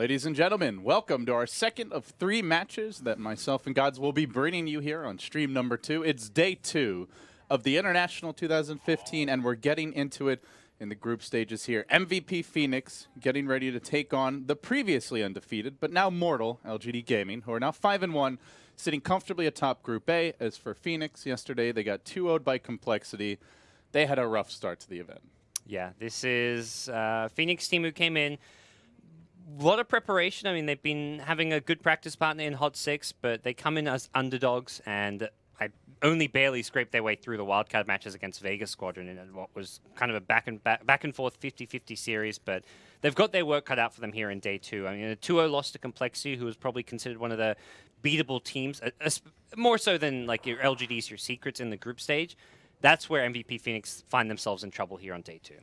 Ladies and gentlemen, welcome to our second of 3 matches that myself and Gods will be bringing you here on stream number 2. It's day 2 of the International 2015, and we're getting into it in the group stages here. MVP.Phoenix getting ready to take on the previously undefeated, but now mortal LGD Gaming, who are now 5-1, sitting comfortably atop Group A. As for Phoenix, yesterday they got 2-0'd by Complexity. They had a rough start to the event. Yeah, this is Phoenix team who came in. A lot of preparation. I mean, they've been having a good practice partner in Hot 6, but they come in as underdogs, and I only barely scraped their way through the wildcard matches against Vegas Squadron in what was kind of a back and forth 50-50 series, but they've got their work cut out for them here in day 2. I mean, a 2-0 loss to Complexity, who was probably considered one of the beatable teams, more so than like your LGDs, your secrets in the group stage. That's where MVP.Phoenix find themselves in trouble here on day 2.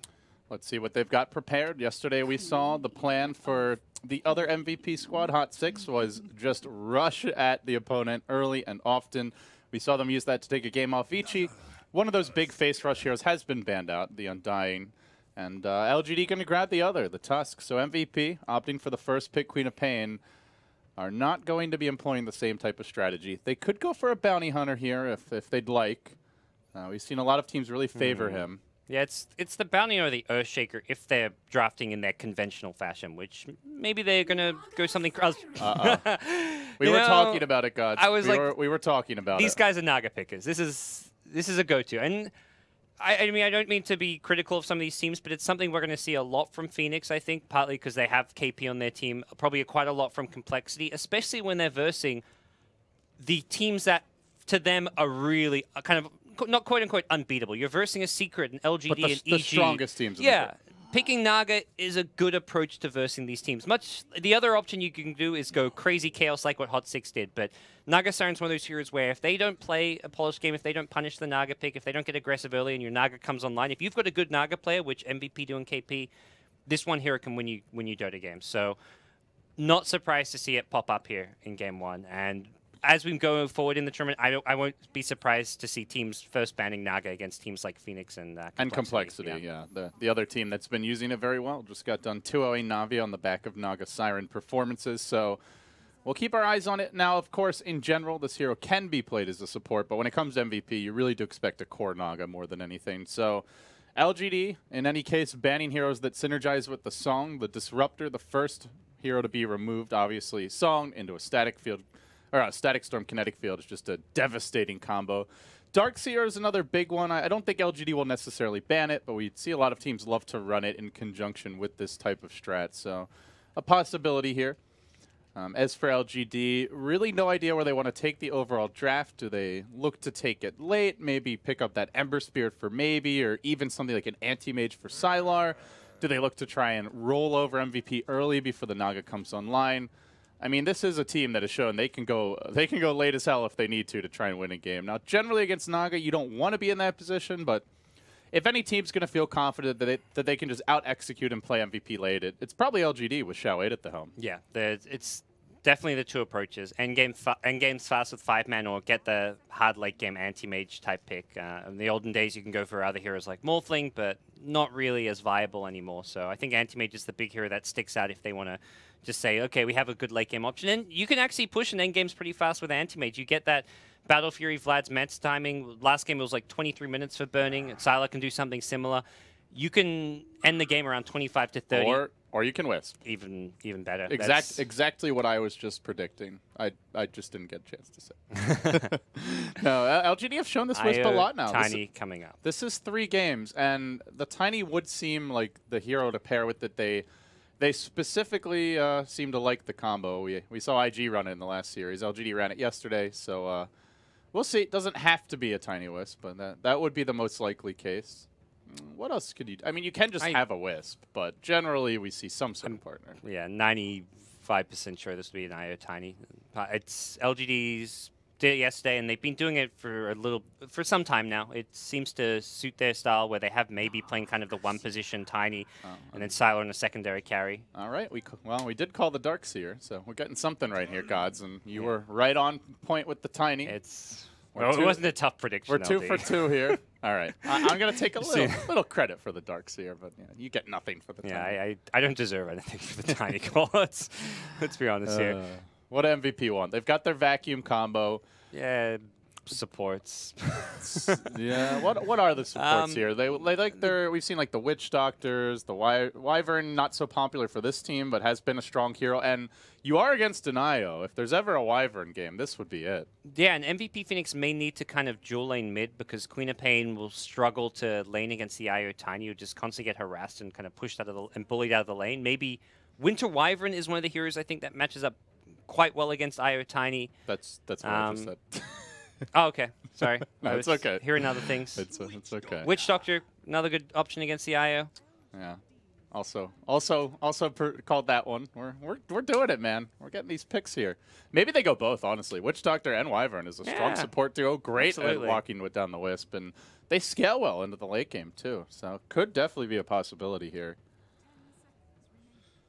Let's see what they've got prepared. Yesterday we saw the plan for the other MVP squad, Hot 6, was just rush at the opponent early and often. We saw them use that to take a game off Vici. One of those big face rush heroes has been banned out, the Undying. And LGD going to grab the other, the Tusk. So MVP, opting for the first pick, Queen of Pain, are not going to be employing the same type of strategy. They could go for a Bounty Hunter here if they'd like. We've seen a lot of teams really favor him. Yeah, it's the Bounty or the Earthshaker if they're drafting in their conventional fashion, which maybe they're going to go something... We were talking about it, God. We were talking about these guys are Naga pickers. This is a go-to. And I mean, I don't mean to be critical of some of these teams, but it's something we're going to see a lot from Phoenix, I think, partly because they have KP on their team, probably quite a lot from Complexity, especially when they're versing the teams that, to them, are really kind of... not quote-unquote unbeatable. You're versing a Secret, an LGD, but and EG. The strongest teams in the group. Picking Naga is a good approach to versing these teams. The other option you can do is go crazy chaos like what Hot 6 did, but Naga Siren's one of those heroes where if they don't play a polished game, if they don't punish the Naga pick, if they don't get aggressive early and your Naga comes online, if you've got a good Naga player, which MVP do in KP, this one hero can win you Dota games. So not surprised to see it pop up here in Game 1. And as we go forward in the tournament, I won't be surprised to see teams first banning Naga against teams like Phoenix and Complexity. Yeah. The other team that's been using it very well just got done 2-0ing Navi on the back of Naga Siren performances. So we'll keep our eyes on it. Now, of course, in general, this hero can be played as a support, but when it comes to MVP, you really do expect a core Naga more than anything. So LGD, in any case, banning heroes that synergize with the Song, the Disruptor, the first hero to be removed, obviously, Song into a static field. Or a Static Storm Kinetic Field is just a devastating combo. Darkseer is another big one. I don't think LGD will necessarily ban it, but we see a lot of teams love to run it in conjunction with this type of strat. So a possibility here. As for LGD, really no idea where they want to take the overall draft. Do they look to take it late, maybe pick up that Ember Spirit for maybe, or even something like an Anti-Mage for Sylar? Do they look to try and roll over MVP early before the Naga comes online? I mean, this is a team that has shown they can go late as hell if they need to try and win a game. Now, generally against Naga, you don't want to be in that position, but if any team's going to feel confident that they can just out-execute and play MVP late, it's probably LGD with Xiao 8 at the helm. Yeah, it's definitely the two approaches. Endgame's fast with 5-man or get the hard late-game anti-mage type pick. In the olden days, you can go for other heroes like Morphling, but not really as viable anymore. So I think anti-mage is the big hero that sticks out if they want to just say, okay, we have a good late-game option. And you can actually push an endgames pretty fast with anti-mage. You get that Battle Fury Vlad's Mets timing. Last game it was like 23 minutes for burning. Sylar can do something similar. You can end the game around 25 to 30. Or you can Wisp. Even better. Exactly what I was just predicting. I just didn't get a chance to say. No, LGD have shown this Wisp a lot now. Tiny coming up. This is 3 games, and the Tiny would seem like the hero to pair with that they specifically seem to like the combo. We saw IG run it in the last series. LGD ran it yesterday, so we'll see. It doesn't have to be a Tiny Wisp, but that would be the most likely case. What else could you do? I mean, you can just have a Wisp, but generally we see some sort of partner. Yeah, 95% sure this would be an IO Tiny. It's LGD's did it yesterday, and they've been doing it for some time now. It seems to suit their style, where they have maybe playing kind of the one position Tiny, and then Sylar in a secondary carry. All right, we did call the Darkseer, so we're getting something right here, Gods, and you were right on point with the Tiny. Well, it wasn't a tough prediction. We're 2 for 2 here. All right. I'm going to take a little credit for the Darkseer, but yeah, you get nothing for the Yeah, Tiny. I don't deserve anything for the Tiny call. Let's be honest here. What MVP want? They've got their vacuum combo. Yeah, supports. Yeah. What are the supports here? They like we've seen like the Witch Doctors, the Wyvern, not so popular for this team, but has been a strong hero. And you are against Denio. If there's ever a Wyvern game, this would be it. Yeah, and MVP.Phoenix may need to kind of dual lane mid because Queen of Pain will struggle to lane against the IO Tiny, who just constantly get harassed and kind of pushed out of and bullied out of the lane. Maybe Winter Wyvern is one of the heroes I think that matches up quite well against IO Tiny. That's what I just said. Oh, okay. Sorry. No, it's okay. Hearing other things. It's okay. Witch Doctor, another good option against the IO. Yeah. Also called that one. We're doing it, man. We're getting these picks here. Maybe they go both, honestly. Witch Doctor and Wyvern is a strong support duo. Great at walking down the wisp, and they scale well into the late game too. So could definitely be a possibility here.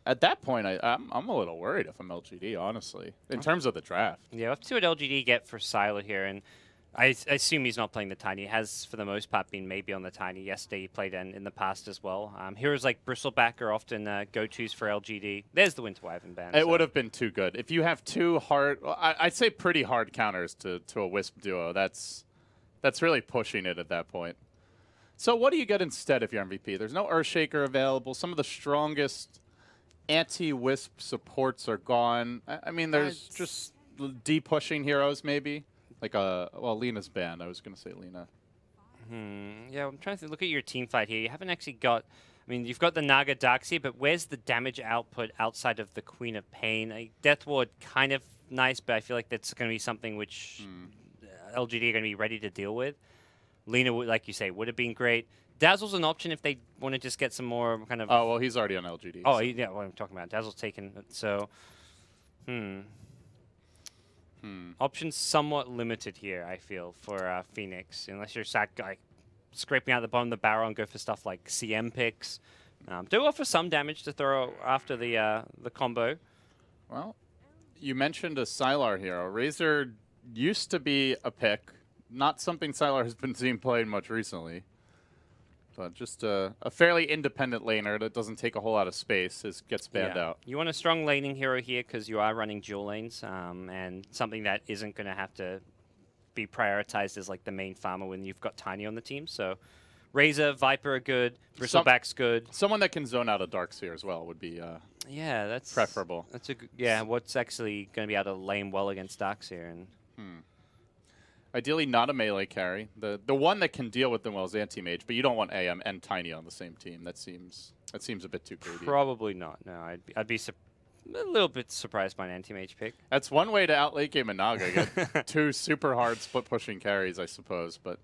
At that point, I'm a little worried if I'm LGD, honestly, in terms of the draft. Yeah, we'll have to see what LGD get for Silo here, and I assume he's not playing the Tiny. He has, for the most part, been maybe on the Tiny. Yesterday he played in the past as well. Heroes like Bristleback are often go-tos for LGD. There's the Winter Wyvern ban. It would have been too good. If you have two hard, I'd say pretty hard counters to a Wisp duo, that's really pushing it at that point. So what do you get instead if you're MVP? There's no Earthshaker available. Some of the strongest anti-Wisp supports are gone. I mean, there's just D-pushing heroes, maybe. Like, well, Lena's banned. I was going to say Lena. Yeah, I'm trying to look at your team fight here. You haven't actually got... I mean, you've got the Naga Darkseer, but where's the damage output outside of the Queen of Pain? Death Ward, kind of nice, but I feel like that's going to be something which LGD are going to be ready to deal with. Lena, like you say, would have been great. Dazzle's an option if they want to just get some more kind of... Oh, well, he's already on LGD. Oh, so. Yeah, what I'm talking about. Dazzle's taken, so... Options somewhat limited here, I feel, for Phoenix. Unless you're scraping out the bottom of the barrel and go for stuff like CM picks. Do offer some damage to throw after the combo. Well, you mentioned a Sylar hero. Razor used to be a pick. Not something Sylar has been seen playing much recently. But just a fairly independent laner that doesn't take a whole lot of space gets banned out. You want a strong laning hero here because you are running dual lanes, and something that isn't going to have to be prioritized as like the main farmer when you've got Tiny on the team. So Razor, Viper are good, Bristleback's good. Someone that can zone out a Darkseer as well would be that's preferable. That's a what's actually going to be able to lane well against Darkseer and. Ideally, not a melee carry. The one that can deal with them well is Anti-Mage, but you don't want AM and Tiny on the same team. That seems a bit too greedy. Probably not. No, I'd be a little bit surprised by an Anti-Mage pick. That's one way to outlate game a Naga. Get two super hard split pushing carries, I suppose, but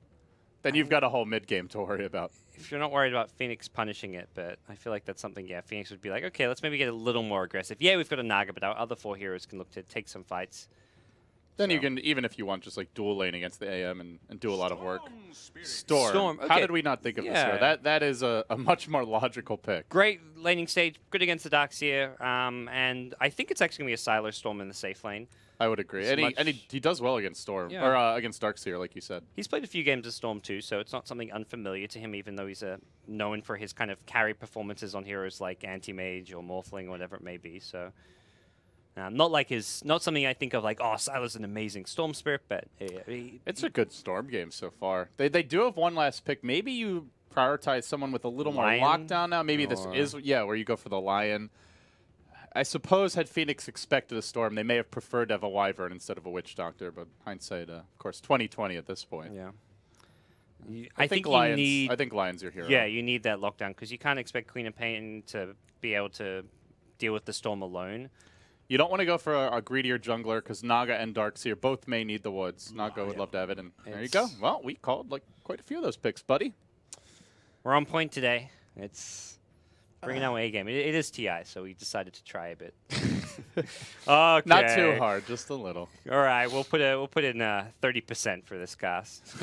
then you've got a whole mid game to worry about. If you're not worried about Phoenix punishing it, but I feel like that's something. Yeah, Phoenix would be like, okay, let's maybe get a little more aggressive. Yeah, we've got a Naga, but our other 4 heroes can look to take some fights. Then you can, even if you want, just like dual lane against the AM and do a lot of work. Storm. Okay. How did we not think of this here? That is a much more logical pick. Great laning stage, good against the Darkseer, and I think it's actually going to be a Sylar Storm in the safe lane. I would agree. And he does well against Storm, or against Darkseer, like you said. He's played a few games of Storm too, so it's not something unfamiliar to him, even though he's known for his kind of carry performances on heroes like Anti-Mage or Morphling or whatever it may be, so... not something I think of like, oh, Sylar's an amazing Storm Spirit, but it's a good Storm game so far. They do have one last pick. Maybe you prioritize someone with a little more lockdown now. Maybe this is where you go for the Lion. I suppose had Phoenix expected a Storm, they may have preferred to have a Wyvern instead of a Witch Doctor. But hindsight, of course, 2020 at this point. Yeah. I think Lion's your hero. Yeah, you need that lockdown because you can't expect Queen of Pain to be able to deal with the Storm alone. You don't want to go for a greedier jungler because Naga and Darkseer both may need the woods. Naga would love to have it, and there you go. Well, we called like quite a few of those picks, buddy. We're on point today. It's bringing our A game. It is TI, so we decided to try a bit. Okay. Not too hard, just a little. All right, we'll put in 30% for this cast.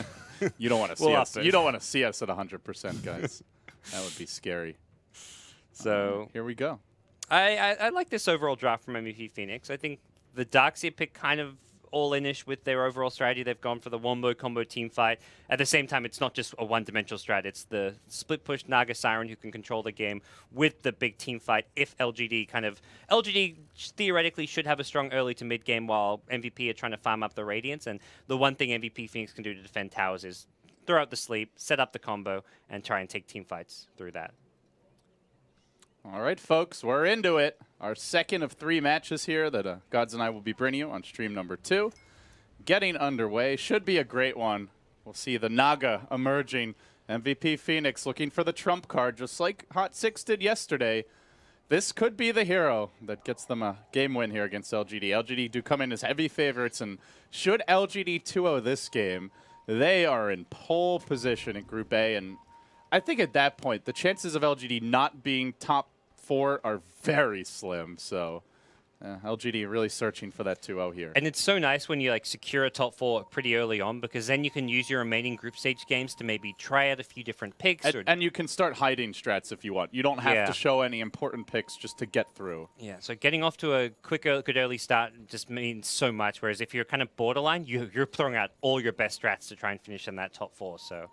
You don't want to see us. You don't want to see us at 100%, guys. That would be scary. So here we go. I like this overall draft from MVP Phoenix. I think the Darkseer pick kind of all-in-ish with their overall strategy. They've gone for the wombo combo team fight. At the same time, it's not just a one-dimensional strat. It's the split push Naga Siren who can control the game with the big team fight. If LGD theoretically should have a strong early to mid game while MVP are trying to farm up the Radiance. And the one thing MVP.Phoenix can do to defend towers is throw out the sleep, set up the combo, and try and take team fights through that. All right, folks, we're into it. Our second of 3 matches here that Gods and I will be bringing you on stream number 2. Getting underway. Should be a great one. We'll see the Naga emerging. MVP.Phoenix looking for the trump card, just like Hot 6 did yesterday. This could be the hero that gets them a game win here against LGD. LGD do come in as heavy favorites, and should LGD 2-0 this game, they are in pole position in Group A, and I think at that point, the chances of LGD not being top 4 are very slim. So LGD really searching for that 2-0 here. And it's so nice when you like secure a top 4 pretty early on, because then you can use your remaining group stage games to maybe try out a few different picks. And you can start hiding strats if you want. You don't have to show any important picks just to get through. Yeah, so getting off to a good early start just means so much, whereas if you're kind of borderline, you're throwing out all your best strats to try and finish in that top 4. So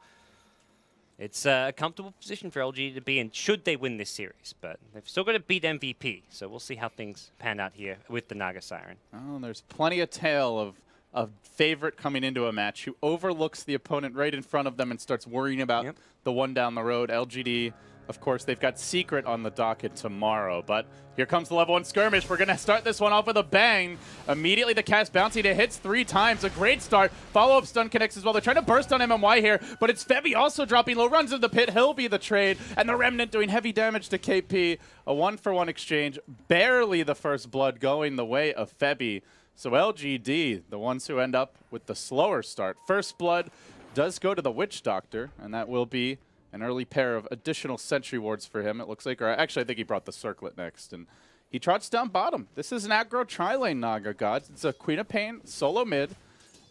it's a comfortable position for LG to be in should they win this series, but they've still got to beat MVP, so we'll see how things pan out here with the Naga Siren. Oh, there's plenty of tale of a favorite coming into a match who overlooks the opponent right in front of them and starts worrying about the one down the road. LGD, of course, they've got Secret on the docket tomorrow, but here comes the level 1 skirmish. We're going to start this one off with a bang. Immediately the cast bouncy to hits 3 times. A great start. Follow-up stun connects as well. They're trying to burst on MMY here, but it's Febby also dropping low, runs into the pit. He'll be the trade, and the Remnant doing heavy damage to KP. A 1-for-1 exchange. Barely the first blood going the way of Febby. So LGD, the ones who end up with the slower start. First blood does go to the Witch Doctor, and that will be an early pair of additional sentry wards for him, it looks like. Or actually, I think he brought the Circlet next. And he trots down bottom. This is an aggro tri-lane Naga, Gods. It's a Queen of Pain solo mid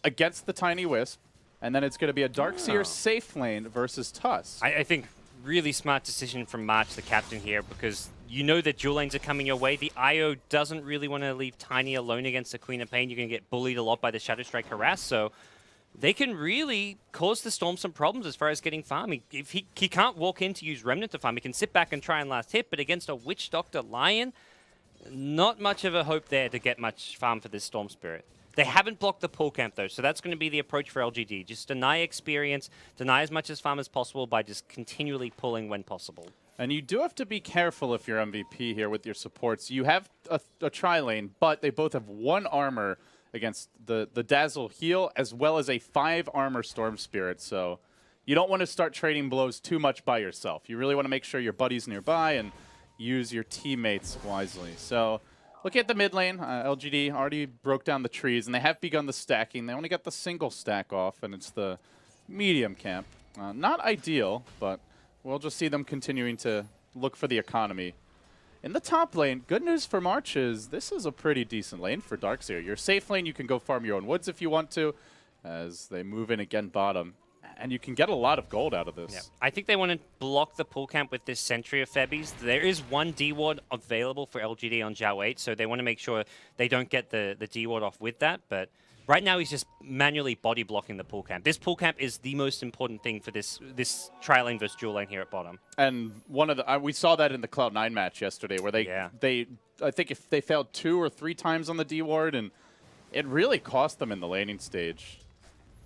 against the Tiny Wisp. And then it's going to be a Darkseer safe lane versus Tusk. I think really smart decision from March, the captain here, because you know that dual lanes are coming your way. The IO doesn't really want to leave Tiny alone against the Queen of Pain. You're going to get bullied a lot by the Shadow Strike harass. So they can really cause the Storm some problems as far as getting farm. If he can't walk in to use Remnant to farm, he can sit back and try and last hit, but against a Witch Doctor Lion, not much of a hope there to get much farm for this Storm Spirit. They haven't blocked the pull camp, though, so that's going to be the approach for LGD. Just deny experience, deny as much as farm as possible by just continually pulling when possible. And you do have to be careful if you're MVP here with your supports. You have a tri-lane, but they both have 1 armor against the Dazzle heal, as well as a 5 armor Storm Spirit. So you don't want to start trading blows too much by yourself. You really want to make sure your buddy's nearby and use your teammates wisely. So look at the mid lane. LGD already broke down the trees, and they have begun the stacking. They only got the single stack off, and it's the medium camp. Not ideal, but we'll just see them continuing to look for the economy. In the top lane, good news for March is this is a pretty decent lane for Darkseer. Your safe lane, you can go farm your own woods if you want to, as they move in again bottom. And you can get a lot of gold out of this. Yeah. I think they want to block the pull camp with this Sentry of Febby's. There is 1 D-Ward available for LGD on Zhao 8, so they want to make sure they don't get the D-Ward off with that. But right now, he's just manually body blocking the pull camp. This pull camp is the most important thing for this tri-lane versus dual lane here at bottom. And one of the we saw that in the Cloud9 match yesterday, where they I think if they failed 2 or 3 times on the D-Ward, and it really cost them in the laning stage.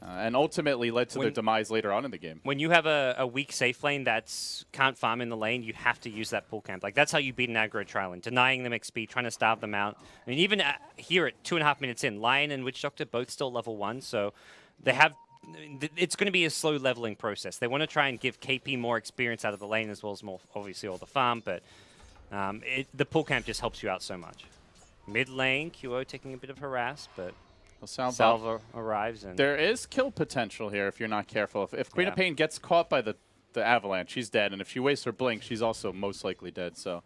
And ultimately led to their demise later on in the game. When you have a weak safe lane that can't farm in the lane, you have to use that pull camp. Like, that's how you beat an aggro tri-lane, denying them XP, trying to starve them out. I mean, even here at 2.5 minutes in, Lion and Witch Doctor both still level 1, so they have... It's going to be a slow leveling process. They want to try and give KP more experience out of the lane, as well as more, obviously, all the farm, but the pull camp just helps you out so much. Mid lane, QO taking a bit of harass, but... Salva arrives. And there is kill potential here if you're not careful. If Queen of Pain gets caught by the Avalanche, she's dead. And if she wastes her blink, she's also most likely dead. So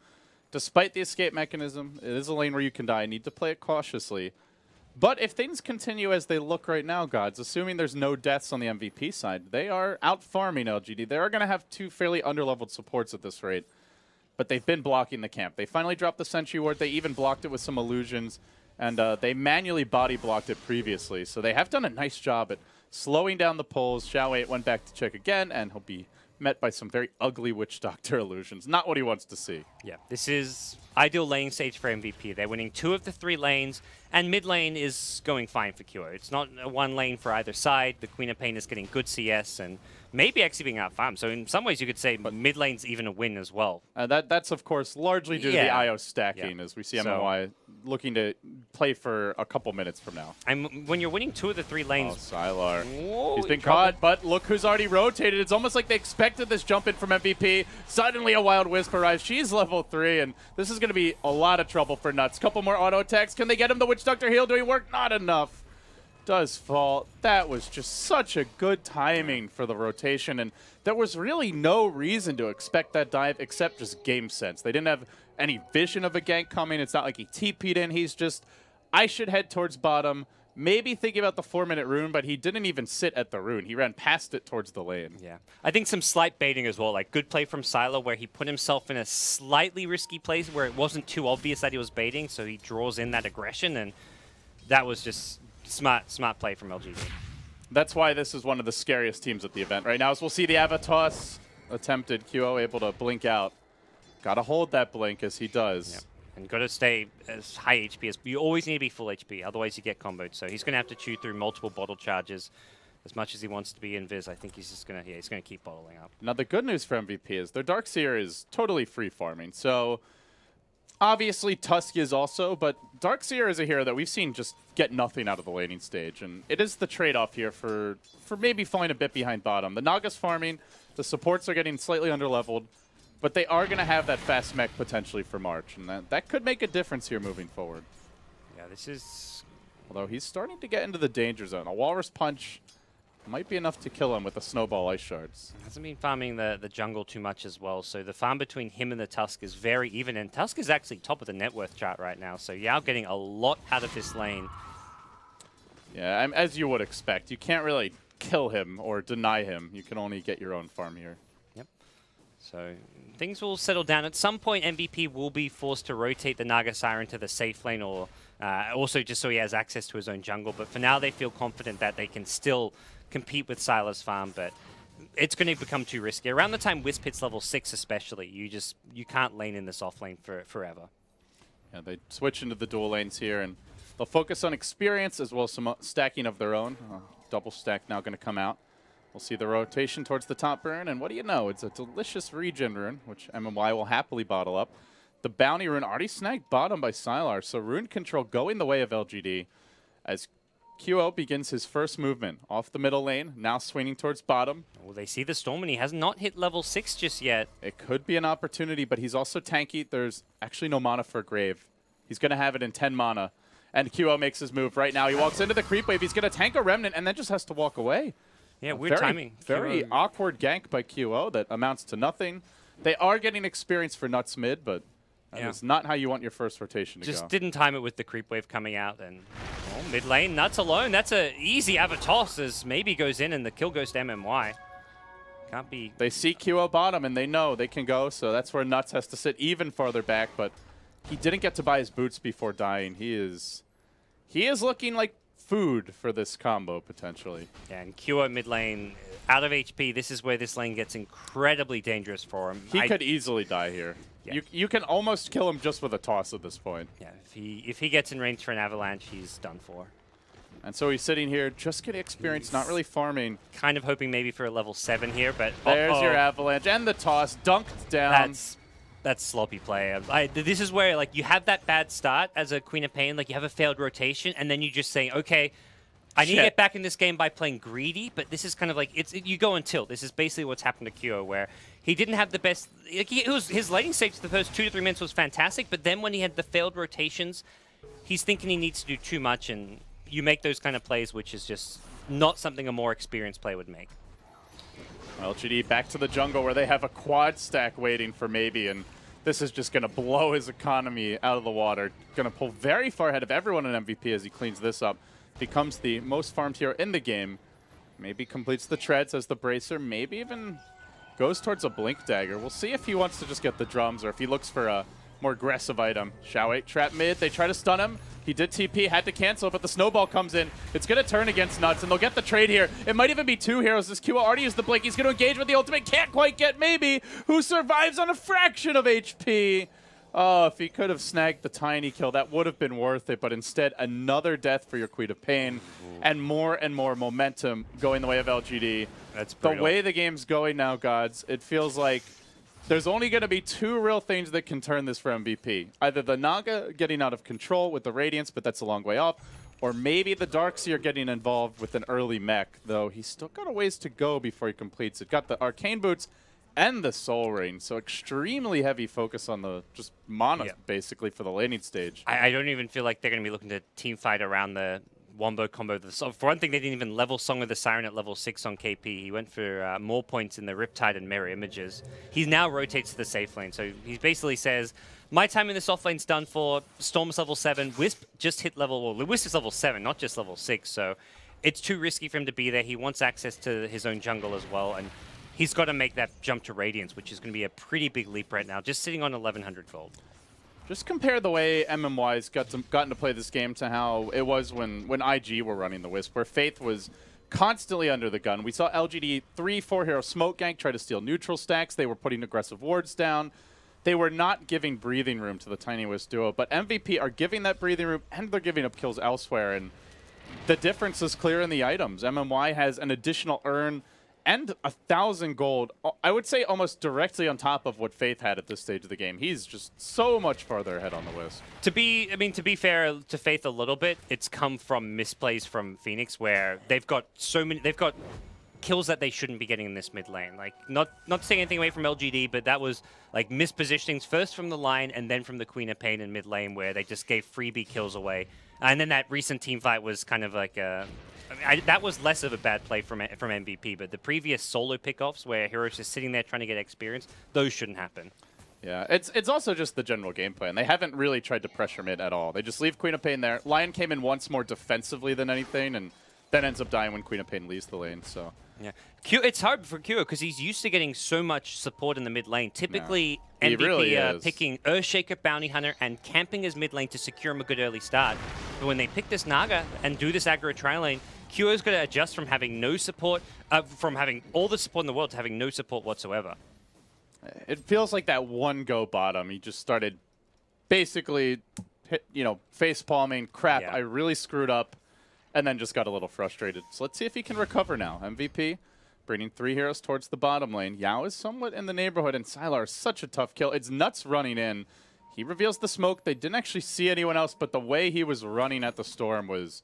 despite the escape mechanism, it is a lane where you can die. You need to play it cautiously. But if things continue as they look right now, Gods, assuming there's no deaths on the MVP side, they are out farming LGD. They are going to have 2 fairly underleveled supports at this rate. But they've been blocking the camp. They finally dropped the Sentry Ward. They even blocked it with some illusions. And they manually body blocked it previously, so they have done a nice job at slowing down the pulls. Xiao 8 went back to check again, and he'll be met by some very ugly Witch Doctor illusions. Not what he wants to see. Yeah, this is ideal lane stage for MVP. They're winning 2 of the 3 lanes, and mid lane is going fine for QO. It's not a 1 lane for either side. The Queen of Pain is getting good CS, and maybe actually being out farmed. So in some ways, you could say mid lane's even a win as well. That's, of course, largely due to the IO stacking, as we see MMY looking to play for a couple minutes from now. And when you're winning 2 of the 3 lanes... Oh, Sylar. Whoa, he's been caught, but look who's already rotated. It's almost like they expected this jump in from MVP. Suddenly a Wild Wisp arrives. She's level 3, and this is going to be a lot of trouble for Nuts. Couple more auto attacks. Can they get him the Witch Doctor heal? Doing work? Not enough. Does fall. That was just such a good timing for the rotation, and there was really no reason to expect that dive except just game sense. They didn't have any vision of a gank coming. It's not like he TP'd in. He's just, I should head towards bottom, maybe thinking about the 4-minute rune, but he didn't even sit at the rune. He ran past it towards the lane. Yeah. I think some slight baiting as well, like good play from Sylar where he put himself in a slightly risky place where it wasn't too obvious that he was baiting, so he draws in that aggression, and that was just smart play from LGD. That's why this is one of the scariest teams at the event right now, as we'll see the Avatos attempted. QO able to blink out. Got to hold that blink as he does. Yep. And got to stay as high HP as... You always need to be full HP, otherwise you get comboed. So he's going to have to chew through multiple bottle charges. As much as he wants to be invis, I think he's just going to... Yeah, he's going to keep bottling up. Now, the good news for MVP is their Darkseer is totally free farming. So, obviously, Tusk is also, but Darkseer is a hero that we've seen just get nothing out of the laning stage. And it is the trade-off here for maybe falling a bit behind bottom. The Naga's farming, the supports are getting slightly underleveled, but they are going to have that fast mech potentially for March, and that could make a difference here moving forward. Yeah, this is... Although he's starting to get into the danger zone. A Walrus Punch might be enough to kill him with the Snowball Ice Shards. Hasn't been farming the jungle too much as well, so the farm between him and the Tusk is very even, and Tusk is actually top of the net worth chart right now, so Yao getting a lot out of this lane. Yeah, as you would expect. You can't really kill him or deny him. You can only get your own farm here. Yep. So things will settle down. At some point, MVP will be forced to rotate the Naga Siren to the safe lane, or also just so he has access to his own jungle. But for now, they feel confident that they can still compete with Sylar's farm, but it's going to become too risky. Around the time Wisp hits level 6 especially, you can't lane in this off lane forever. Yeah, they switch into the dual lanes here, and they'll focus on experience as well as some stacking of their own. Double stack now going to come out. We'll see the rotation towards the top burn, and what do you know? It's a delicious regen rune, which MMY will happily bottle up. The bounty rune already snagged bottom by Sylar, so rune control going the way of LGD as QO begins his first movement off the middle lane, now swinging towards bottom. Well, they see the Storm, and he has not hit level 6 just yet. It could be an opportunity, but he's also tanky. There's actually no mana for a Grave. He's going to have it in 10 mana, and QO makes his move right now. He walks into the creep wave. He's going to tank a Remnant, and then just has to walk away. Yeah, weird timing. Very awkward gank by QO that amounts to nothing. They are getting experience for Nuts mid, but that is not how you want your first rotation to go. Just didn't time it with the creep wave coming out, and mid lane, Nuts alone. That's an easy Avatos as maybe goes in and the kill goes to MMY. Can't be... They see QO bottom and they know they can go, so that's where Nuts has to sit even farther back, but he didn't get to buy his boots before dying. He is looking like food for this combo, potentially. Yeah, and QO mid lane, out of HP, this is where this lane gets incredibly dangerous for him. He could easily die here. Yeah. You can almost kill him just with a toss at this point. Yeah, if he gets in range for an avalanche, he's done for. And so he's sitting here, just getting experience, not really farming. Kind of hoping maybe for a level 7 here, but... There's your avalanche, and the toss, dunked down. That's sloppy play. This is where, like, you have that bad start as a Queen of Pain, like, you have a failed rotation, and then you just say, okay, I need to get back in this game by playing greedy, but this is kind of like, you go and tilt. This is basically what's happened to QO, where he didn't have the best... his laning stage the first 2 to 3 minutes was fantastic, but then when he had the failed rotations, he's thinking he needs to do too much, and you make those kind of plays, which is just not something a more experienced player would make. LGD back to the jungle where they have a quad stack waiting for maybe, and this is just going to blow his economy out of the water. Going to pull very far ahead of everyone in MVP as he cleans this up. Becomes the most farmed hero in the game. Maybe completes the treads as the bracer, maybe even goes towards a blink dagger. We'll see if he wants to just get the drums or if he looks for a more aggressive item. Xiao trap mid. They try to stun him. He did TP, had to cancel, but the snowball comes in. It's going to turn against Nuts, and they'll get the trade here. It might even be 2 heroes. This Q already used the blink. He's going to engage with the ultimate. Can't quite get Maybe, who survives on a fraction of HP. Oh, if he could have snagged the tiny kill, that would have been worth it. But instead, another death for your Queen of Pain, and more momentum going the way of LGD. That's brutal. The way the game's going now, gods, it feels like there's only going to be 2 real things that can turn this for MVP. Either the Naga getting out of control with the Radiance, but that's a long way off, or maybe the Darkseer getting involved with an early mech, though he's still got a ways to go before he completes it. Got the Arcane Boots and the Soul Ring, so extremely heavy focus on the just mana, basically, for the laning stage. I don't even feel like they're going to be looking to team fight around the Wombo combo. For one thing, they didn't even level Song of the Siren at level 6 on KP. He went for more points in the Riptide and Mirror Images. He now rotates to the safe lane, so he basically says, my time in this off lane's done for. Storm's level 7. Wisp just hit level, well, Wisp is level 7, not just level 6, so it's too risky for him to be there. He wants access to his own jungle as well, and he's got to make that jump to Radiance, which is going to be a pretty big leap right now, just sitting on 1,100 gold. Just compare the way MMY's gotten to play this game to how it was when IG were running the Wisp, where Faith was constantly under the gun. We saw LGD 3-4 hero smoke gank try to steal neutral stacks. They were putting aggressive wards down. They were not giving breathing room to the Tiny Wisp duo, but MVP are giving that breathing room, and they're giving up kills elsewhere, and the difference is clear in the items. MMY has an additional urn and 1,000 gold, I would say almost directly on top of what Faith had at this stage of the game. He's just so much farther ahead on the Wisp. To be fair to Faith a little bit, it's come from misplays from Phoenix where they've got kills that they shouldn't be getting in this mid lane. Like, not taking anything away from LGD, but that was like mispositionings first from the line and then from the Queen of Pain in mid lane where they just gave freebie kills away. And then that recent team fight was kind of like that was less of a bad play from MVP, but the previous solo pickoffs where heroes just sitting there trying to get experience, those shouldn't happen. Yeah, it's also just the general gameplay, and they haven't really tried to pressure mid at all. They just leave Queen of Pain there. Lion came in once more defensively than anything, and then ends up dying when Queen of Pain leaves the lane, so... Yeah, it's hard for Kyo because he's used to getting so much support in the mid lane. Typically, MVP really picking Earthshaker, Bounty Hunter, and camping his mid lane to secure him a good early start. But when they pick this Naga and do this aggro tri-lane, Kyo's got to adjust from having no support, from having all the support in the world to having no support whatsoever. It feels like that one go bottom. He just started basically, face palming. Crap, I really screwed up. And then just got a little frustrated. So let's see if he can recover now. MVP bringing 3 heroes towards the bottom lane. Yao is somewhat in the neighborhood, and Sylar is such a tough kill. It's Nuts running in. He reveals the smoke. They didn't actually see anyone else, but the way he was running at the storm was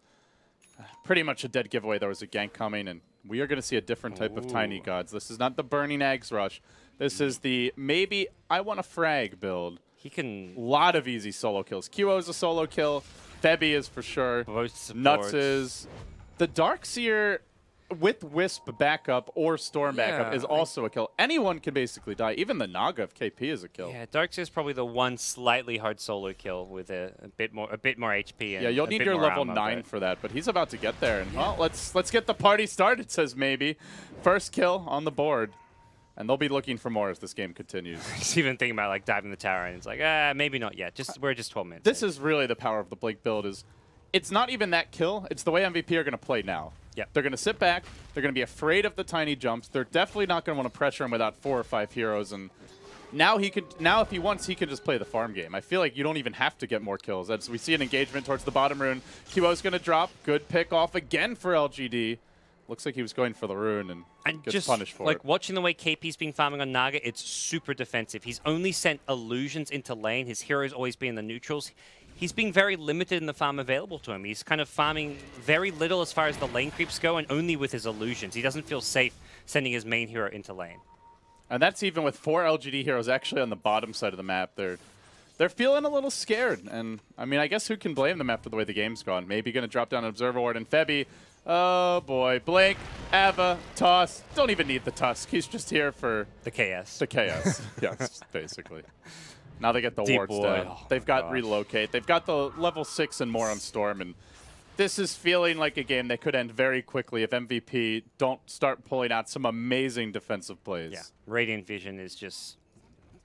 pretty much a dead giveaway. There was a gank coming, and we are going to see a different type of Tiny Gods. This is not the Burning Eggs rush. This is the maybe I want a frag build. He can... A lot of easy solo kills. QO is a solo kill. Febby is for sure. Nuts is. The Darkseer with Wisp backup or Storm backup is also a kill. Anyone can basically die. Even the Naga of KP is a kill. Yeah, Darkseer is probably the one slightly hard solo kill with a bit more HP. And yeah, you'll need your level 9 for that, but he's about to get there. And well, let's get the party started. Says maybe. First kill on the board. And they'll be looking for more as this game continues. Just even thinking about like diving the tower, and it's like, maybe not yet. We're just 12 minutes. This is really the power of the Blake build. It's not even that kill. It's the way MVP are going to play now. Yep. They're going to sit back. They're going to be afraid of the tiny jumps. They're definitely not going to want to pressure him without 4 or 5 heroes. And now if he wants, he can just play the farm game. I feel like you don't even have to get more kills. As we see an engagement towards the bottom rune. QO's going to drop. Good pick off again for LGD. Looks like he was going for the rune and gets just punished for it. Like watching the way KP's been farming on Naga, it's super defensive. He's only sent illusions into lane. His heroes always be in the neutrals. He's being very limited in the farm available to him. He's kind of farming very little as far as the lane creeps go, and only with his illusions. He doesn't feel safe sending his main hero into lane. And that's even with 4 LGD heroes actually on the bottom side of the map. They're feeling a little scared. And I mean, I guess who can blame them after the way the game's gone? Maybe going to drop down an Observer Ward, and Febby. Oh boy, Blake, Ava, Toss. Don't even need the Tusk. He's just here for the KS. The KS, yes, basically. Now they get the wards down. Oh, they've got relocate. They've got the level 6 and more on Storm, and this is feeling like a game that could end very quickly if MVP don't start pulling out some amazing defensive plays. Yeah, Radiant Vision is just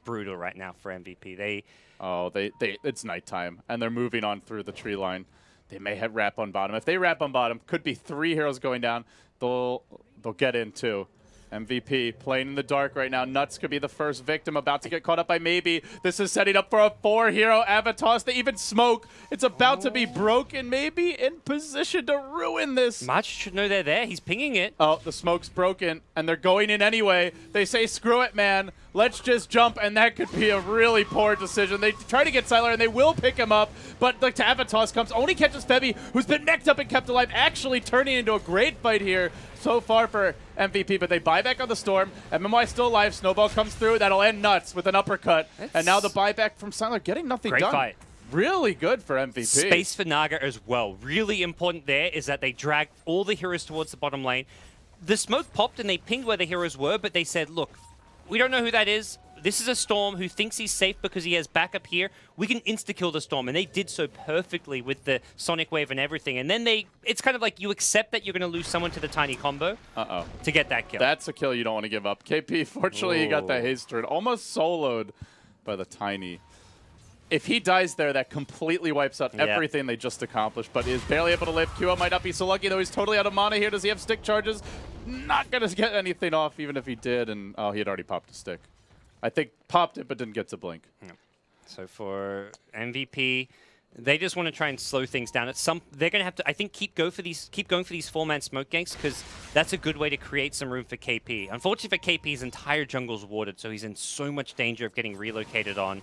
brutal right now for MVP. Oh, it's nighttime, and they're moving on through the tree line. They may have wrap on bottom. If they wrap on bottom, could be 3 heroes going down. They'll get in too. MVP playing in the dark right now. Nuts could be the first victim, about to get caught up by Maybe. This is setting up for a 4-hero Avatos. They even smoke. It's about to be broken. Maybe in position to ruin this. March should know they're there. He's pinging it. Oh, the smoke's broken, and they're going in anyway. They say, screw it, man. Let's just jump, and that could be a really poor decision. They try to get Sylar, and they will pick him up, but the Avatos comes, only catches Febby, who's been necked up and kept alive, actually turning into a great fight here so far for MVP, but they buy back on the Storm. MMY still alive. Snowball comes through. That'll end Nuts with an uppercut. And now the buyback from Sylar, getting nothing done. Great fight. Really good for MVP. Space for Naga as well. Really important there is that they drag all the heroes towards the bottom lane. The smoke popped and they pinged where the heroes were, but they said, look, we don't know who that is. This is a Storm who thinks he's safe because he has backup here. We can insta-kill the Storm, and they did so perfectly with the Sonic Wave and everything. And then it's kind of like you accept that you're going to lose someone to the Tiny combo to get that kill. That's a kill you don't want to give up. KP, fortunately, he got that haste turn. Almost soloed by the Tiny. If he dies there, that completely wipes out everything they just accomplished, but is barely able to live. QO might not be so lucky, though. He's totally out of mana here. Does he have stick charges? Not going to get anything off, even if he did. And oh, he had already popped a stick. I think popped it, but didn't get to blink. Yeah. So for MVP, they just want to try and slow things down. They're going to have to, I think, keep going for these 4-man smoke ganks, because that's a good way to create some room for KP. Unfortunately for KP, his entire jungle's warded, so he's in so much danger of getting relocated on.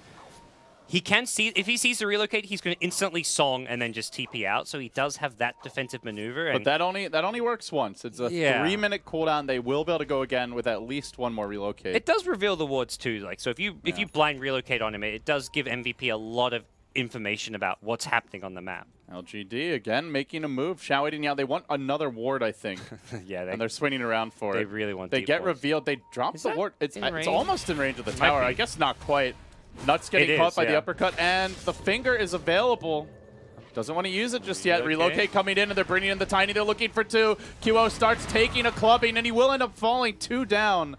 He can see, if he sees the relocate, he's going to instantly song and then just TP out. So he does have that defensive maneuver. And but that only works once. It's a 3-minute cooldown. They will be able to go again with at least one more relocate. It does reveal the wards too. Like, so if you blind relocate on him, it does give MVP a lot of information about what's happening on the map. LGD again making a move. Shao waiting now. They want another ward, I think. And they're swinging around for it. They really want. They get revealed. They drop the ward. It's almost in range of the tower. I guess not quite. Nuts getting caught by the uppercut, and the finger is available. Doesn't want to use it just yet. Relocate coming in, and they're bringing in the Tiny. They're looking for 2. QO starts taking a clubbing, and he will end up falling 2 down.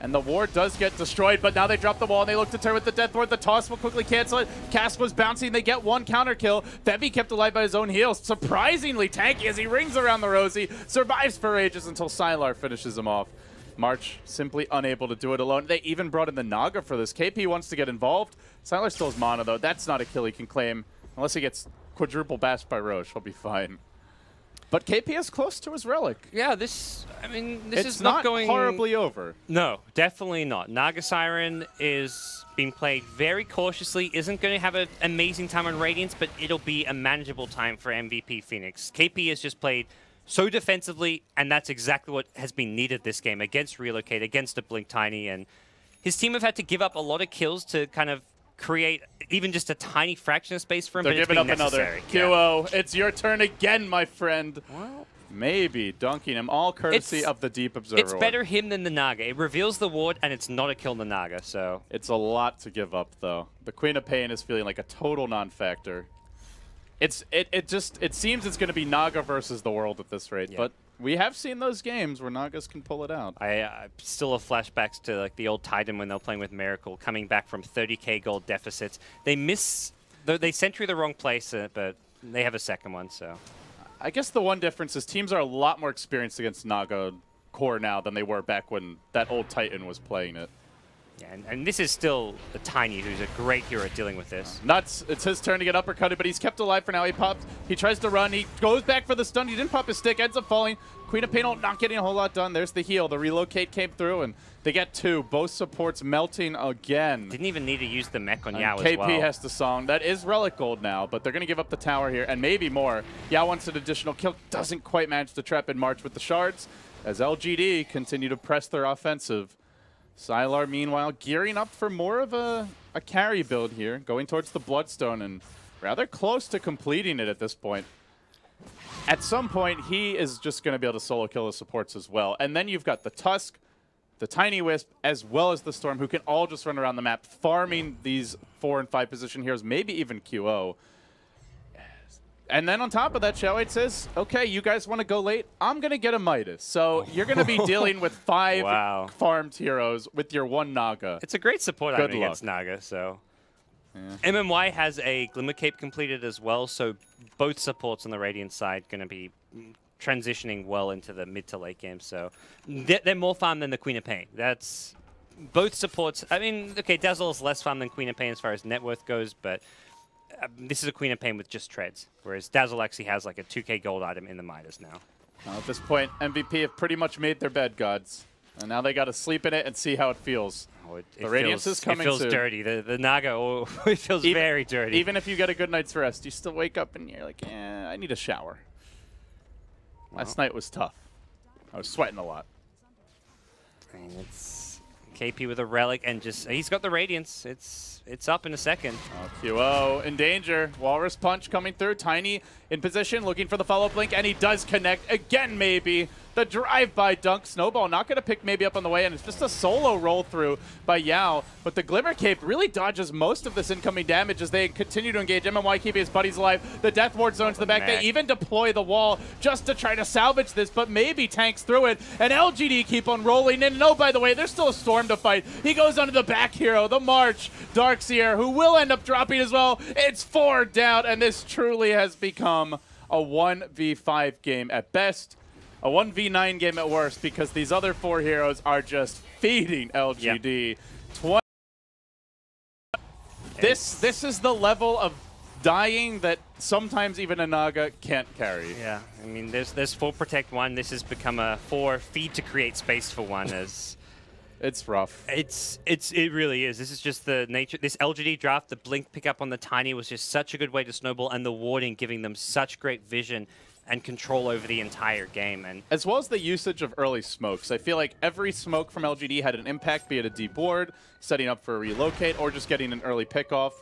And the ward does get destroyed, but now they drop the wall, and they look to turn with the Death Ward. The toss will quickly cancel it. Cast was bouncing. They get 1 counter kill. Febby kept alive by his own heals. Surprisingly tanky as he rings around the Rosie. Survives for ages until Sylar finishes him off. March simply unable to do it alone. They even brought in the Naga for this. KP wants to get involved. Sylar still has mana, though. That's not a kill he can claim. Unless he gets quadruple bashed by Roche, he'll be fine. But KP is close to his relic. Yeah, this is not going horribly over. No, definitely not. Naga Siren is being played very cautiously. Isn't going to have an amazing time on Radiance, but it'll be a manageable time for MVP.Phoenix. KP has just played so defensively, and that's exactly what has been needed this game against Relocate, against a Blink Tiny, and his team have had to give up a lot of kills to kind of create even just a tiny fraction of space for him. They're but giving up necessary. Another. QO, it's your turn again, my friend. Well, maybe dunking him, all courtesy of the Deep Observer. It's better him than the Naga. It reveals the ward, and it's not a kill the Naga, so. It's a lot to give up, though. The Queen of Pain is feeling like a total non-factor. It seems it's going to be Naga versus the world at this rate, but we have seen those games where Nagas can pull it out. I still have flashbacks to like the old Titan when they were playing with Miracle, coming back from 30k gold deficits. They sentry the wrong place, but they have a second one, so. I guess the one difference is teams are a lot more experienced against Naga core now than they were back when that old Titan was playing it. Yeah, and this is still the Tiny, who's a great hero at dealing with this. Nuts. It's his turn to get uppercutted, but he's kept alive for now. He pops. He tries to run. He goes back for the stun. He didn't pop his stick. Ends up falling. Queen of Pain not getting a whole lot done. There's the heal. The relocate came through, and they get 2. Both supports melting again. Didn't even need to use the mech on Yao as well. KP has to song. That is relic gold now, but they're going to give up the tower here, and maybe more. Yao wants an additional kill. Doesn't quite manage to trap in March with the shards, as LGD continue to press their offensive. Sylar, meanwhile, gearing up for more of a carry build here, going towards the Bloodstone, and rather close to completing it at this point. At some point, he is just going to be able to solo kill the supports as well. And then you've got the Tusk, the Tiny Wisp, as well as the Storm, who can all just run around the map, farming these 4 and 5 position heroes, maybe even QO. And then on top of that, Shao8 says, okay, you guys want to go late? I'm going to get a Midas. So you're going to be dealing with 5 farmed heroes with your 1 Naga. It's a great support item against Naga, so. Yeah. MMY has a Glimmer Cape completed as well, so both supports on the Radiant side going to be transitioning well into the mid to late game. So they're more farm than the Queen of Pain. That's both supports. I mean, okay, Dazzle is less farm than Queen of Pain as far as net worth goes, but this is a Queen of Pain with just treads, whereas Dazzle actually has like a 2k gold item in the Midas now. Well, at this point, MVP have pretty much made their bed, gods. And now they got to sleep in it and see how it feels. Oh, the Radiance is coming soon. It feels soon. dirty. The Naga, it feels very dirty. Even if you get a good night's rest, you still wake up and you're like, I need a shower. Last night was tough. I was sweating a lot. And it's KP with a relic, and just he's got the Radiance. It's up in a second. Oh, QO in danger. Walrus Punch coming through. Tiny in position, looking for the follow-up blink, and he does connect again, maybe. The drive-by dunk. Snowball not going to pick maybe up on the way, and it's just a solo roll-through by Yao. But the Glimmer Cape really dodges most of this incoming damage as they continue to engage. MMY keeping his buddies alive. The Death Ward zone to the back. They even deploy the wall just to try to salvage this, but maybe tanks through it. And LGD keep on rolling in. And oh, by the way, there's still a Storm to fight. He goes onto the back hero, the March, Darkseer, who will end up dropping as well. It's 4 down, and this truly has become a 1v5 game at best. A 1v9 game at worst, because these other 4 heroes are just feeding LGD. Yep. This is the level of dying that sometimes even a Naga can't carry. Yeah, I mean, there's 4 protect 1. This has become a 4 feed to create space for 1. As it's rough. It really is. This is just the nature. This LGD draft, the blink pickup on the Tiny was just such a good way to snowball, and the warding giving them such great vision and control over the entire game. And as well as the usage of early smokes. I feel like every smoke from LGD had an impact, be it a deep ward, setting up for a relocate, or just getting an early pickoff.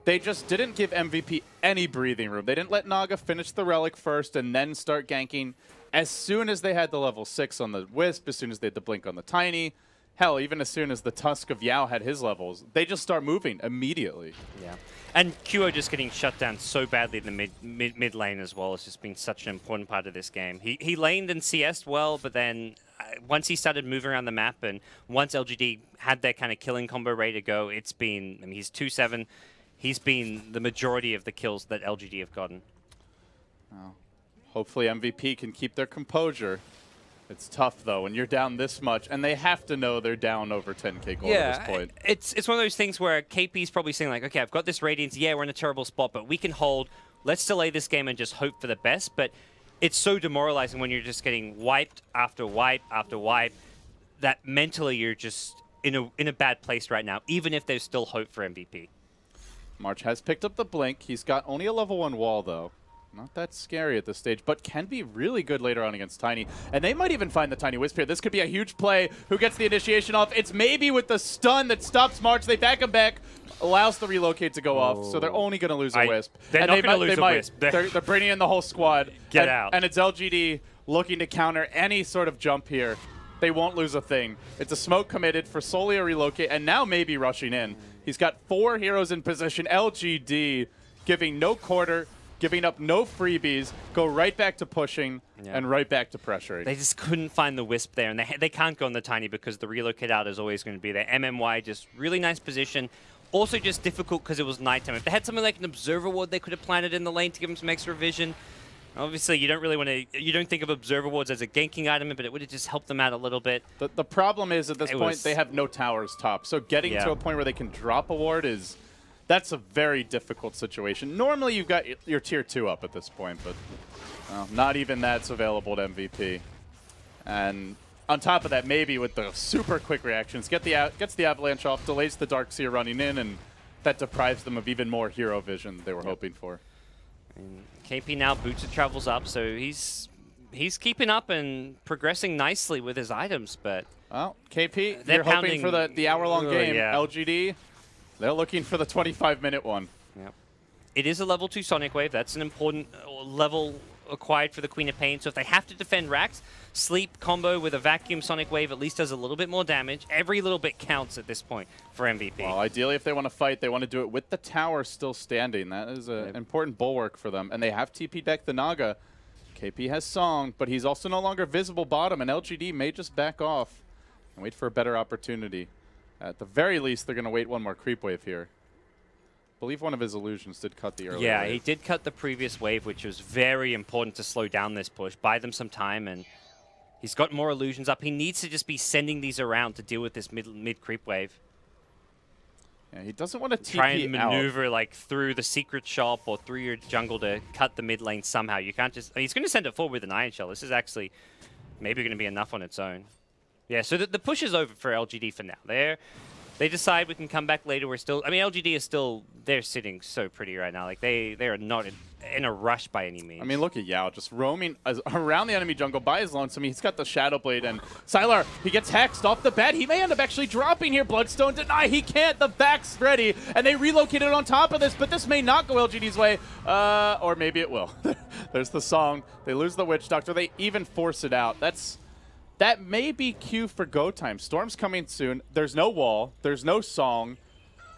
They just didn't give MVP any breathing room. They didn't let Naga finish the Relic first and then start ganking. As soon as they had the level 6 on the Wisp, as soon as they had the blink on the Tiny, hell, even as soon as the Tusk of Yao had his levels, they just start moving immediately. Yeah. And QO just getting shut down so badly in the mid lane as well has just been such an important part of this game. He laned and CS'd well, but then once he started moving around the map and once LGD had their kind of killing combo ready to go, it's been, I mean, he's 2-7. He's been the majority of the kills that LGD have gotten. Well, hopefully MVP can keep their composure. It's tough, though, when you're down this much, and they have to know they're down over 10k gold at this point. It's one of those things where KP's probably saying, like, okay, I've got this Radiance, yeah, we're in a terrible spot, but we can hold. Let's delay this game and just hope for the best. But it's so demoralizing when you're just getting wiped after wipe after wipe that mentally you're just in a bad place right now, even if there's still hope for MVP. March has picked up the blink. He's got only a level 1 wall, though. Not that scary at this stage, but can be really good later on against Tiny. And they might even find the Tiny Wisp here. This could be a huge play. Who gets the initiation off? It's maybe with the stun that stops March. They back him back, allows the relocate to go off, so they're only going to lose a Wisp. They're not going to lose a Wisp. They're bringing in the whole squad. Get out. And it's LGD looking to counter any sort of jump here. They won't lose a thing. It's a smoke committed for solely a relocate, and now maybe rushing in. He's got 4 heroes in position. LGD giving no quarter, giving up no freebies, go right back to pushing and right back to pressuring. They just couldn't find the Wisp there, and they can't go on the Tiny because the relocate out is always going to be there. MMY, just really nice position. Also just difficult because it was nighttime. If they had something like an Observer Ward they could have planted in the lane to give them some extra vision. Obviously, you don't really want to. You don't think of Observer Wards as a ganking item, but it would have just helped them out a little bit. The problem is at this point they have no towers top, so getting to a point where they can drop a ward is. That's a very difficult situation. Normally, you've got your tier 2 up at this point, but not even that's available to MVP. And on top of that, maybe with the super quick reactions, gets the avalanche off, delays the Darkseer running in, and that deprives them of even more hero vision they were hoping for. And KP now boots and travels up, so he's keeping up and progressing nicely with his items, but... Well, KP, they're hoping for the hour-long game. LGD... They're looking for the 25-minute one. Yep. It is a level 2 Sonic Wave. That's an important level acquired for the Queen of Pain. So if they have to defend racks, Sleep combo with a Vacuum Sonic Wave at least does a little bit more damage. Every little bit counts at this point for MVP. Well, ideally, if they want to fight, they want to do it with the tower still standing. That is an important bulwark for them. And they have TP'd back the Naga. KP has Song, but he's also no longer visible bottom, and LGD may just back off and wait for a better opportunity. At the very least, they're going to wait one more creep wave here. believe one of his illusions did cut the early Yeah, wave. he did cut the previous wave, which was very important to slow down this push, buy them some time, and he's got more illusions up. He needs to just be sending these around to deal with this mid creep wave. Yeah, he doesn't want to TP Try and maneuver out. like through the secret shop or through your jungle to cut the mid lane somehow. You can't just... he's going to send it forward with an Iron Shell. This is actually maybe going to be enough on its own. Yeah, so the push is over for LGD for now. They decide we can come back later. We're still... I mean, LGD is still... They're sitting so pretty right now. Like, they are not in a rush by any means. I mean, look at Yao just roaming around the enemy jungle by his lonesome. He's got the Shadow Blade, and Sylar, he gets hexed off the bat. He may end up actually dropping here. Bloodstone deny. He can't. The back's ready, and they relocated on top of this, but this may not go LGD's way, or maybe it will. There's the song. They lose the Witch Doctor. They even force it out. That may be cue for go time. Storm's coming soon. There's no wall. There's no song.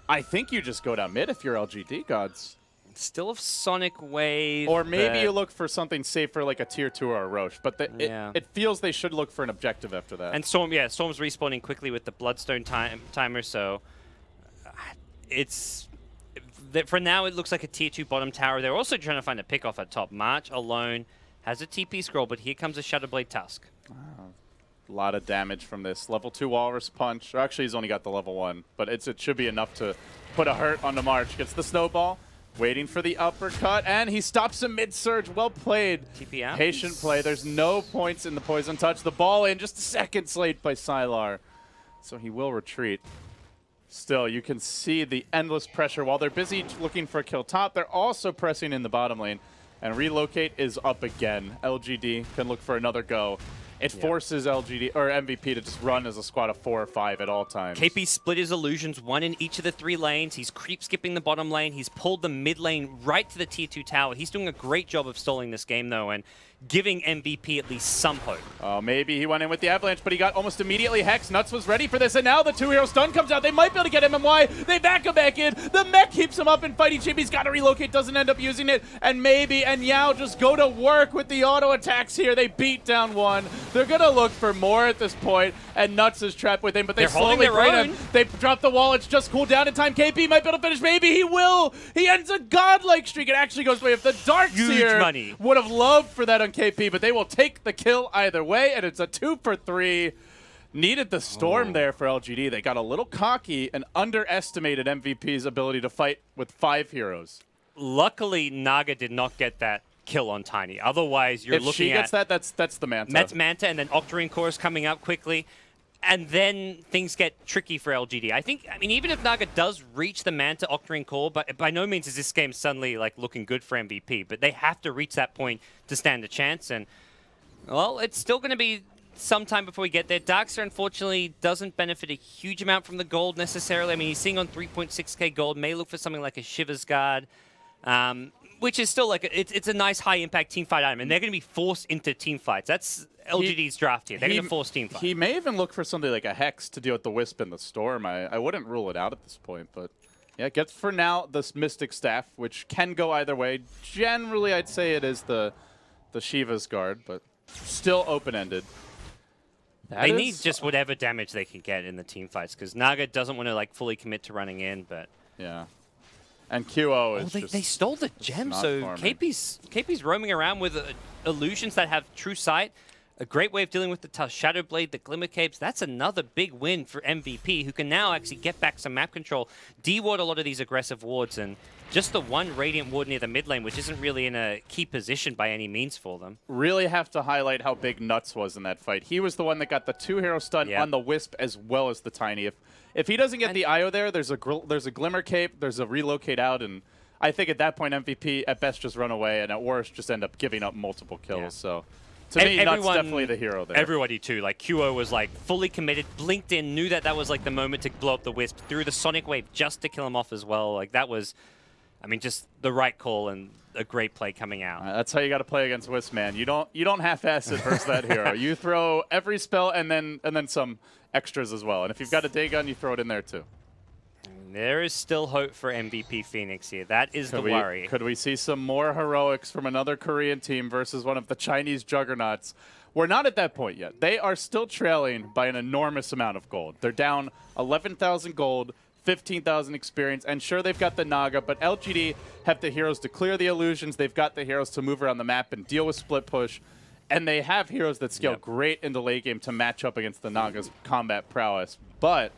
I think you just go down mid if you're LGD gods. Still a Sonic Wave. Or maybe you look for something safer like a tier 2 or a Roche. But yeah. it feels they should look for an objective after that. And Storm, yeah, Storm's respawning quickly with the Bloodstone timer, so it's... For now, it looks like a tier 2 bottom tower. They're also trying to find a pick off at top. March alone has a TP scroll, but here comes a Shadowblade Tusk. Wow. A lot of damage from this. Level 2 Walrus Punch. Or actually, he's only got the level 1. But it should be enough to put a hurt on the March. Gets the Snowball. Waiting for the uppercut, and he stops him mid-surge. Well played. TP out. Patient play. There's no points in the Poison Touch. The ball in, just a second late by Sylar. So he will retreat. Still, you can see the endless pressure. While they're busy looking for a kill top, they're also pressing in the bottom lane. And relocate is up again. LGD can look for another go. It forces LGD or MVP to just run as a squad of 4 or 5 at all times. KP split his illusions, one in each of the 3 lanes. He's creep skipping the bottom lane. He's pulled the mid lane right to the tier 2 tower. He's doing a great job of stalling this game, though, and giving MVP at least some hope. Oh, maybe he went in with the Avalanche, but he got almost immediately hexed. Nuts was ready for this, and now the 2-hero stun comes out. They might be able to get MMY. They back him back in. The mech keeps him up in fighting shape. He's got to relocate, doesn't end up using it, and maybe and Yao just go to work with the auto attacks here. They beat down one. They're going to look for more at this point, and Nuts is trapped with him, but they're slowly bring him. They drop the wall. It's just cooled down in time. KP might be able to finish. Maybe he will. He ends a godlike streak. It actually goes away. If the Darks here money. Would have loved for that on KP, but they will take the kill either way, and it's a 2 for 3. Needed the Storm there for LGD. They got a little cocky and underestimated MVP's ability to fight with 5 heroes. Luckily, Naga did not get that kill on Tiny. Otherwise, you're looking at... If she gets that, that's the Manta. That's Manta, and then Octarine Core is coming up quickly. And then things get tricky for LGD. I mean, even if Naga does reach the Manta Octarine Core, but by no means is this game suddenly like looking good for MVP. But they have to reach that point to stand a chance. And, well, it's still going to be some time before we get there. Darkster, unfortunately, doesn't benefit a huge amount from the gold necessarily. I mean, he's seeing on 3.6k gold. May look for something like a Shiver's Guard. Which is still like, it's a nice high-impact teamfight item, and they're going to be forced into teamfights. That's LGD's draft here. They're going to force teamfights. He may even look for something like a Hex to deal with the Wisp and the Storm. I wouldn't rule it out at this point, but yeah, gets for now this Mystic Staff, which can go either way. Generally, I'd say it is the Shiva's Guard, but still open-ended. They need just whatever damage they can get in the teamfights, because Naga doesn't want to like fully commit to running in, but... Yeah. And QO is they stole the gem, so KP's roaming around with illusions that have true sight. A great way of dealing with the Shadow Blade, the Glimmer Capes. That's another big win for MVP, who can now actually get back some map control, de-ward a lot of these aggressive wards, and just the one Radiant ward near the mid lane, which isn't really in a key position by any means for them. Really have to highlight how big Nuts was in that fight. He was the one that got the 2-hero stun on the Wisp as well as the Tiny. If he doesn't get the IO there, there's a Glimmer Cape, there's a relocate out, and I think at that point MVP at best just run away, and at worst just end up giving up multiple kills. Yeah. So to me, Nuts definitely the hero there. Everybody too. Like QO was like fully committed, blinked in, knew that was like the moment to blow up the Wisp, threw the Sonic Wave just to kill him off as well. Like that was, I mean, just the right call and a great play coming out. That's how you got to play against Wisp, man. You don't half-ass it versus that hero. You throw every spell and then some extras as well. And if you've got a day gun, you throw it in there too. There is still hope for MVP.Phoenix here. That is the worry. Could we see some more heroics from another Korean team versus one of the Chinese juggernauts? We're not at that point yet. They are still trailing by an enormous amount of gold. They're down 11,000 gold, 15,000 experience, and sure, they've got the Naga, but LGD have the heroes to clear the illusions. They've got the heroes to move around the map and deal with split push, and they have heroes that scale great into late game to match up against the Naga's combat prowess. But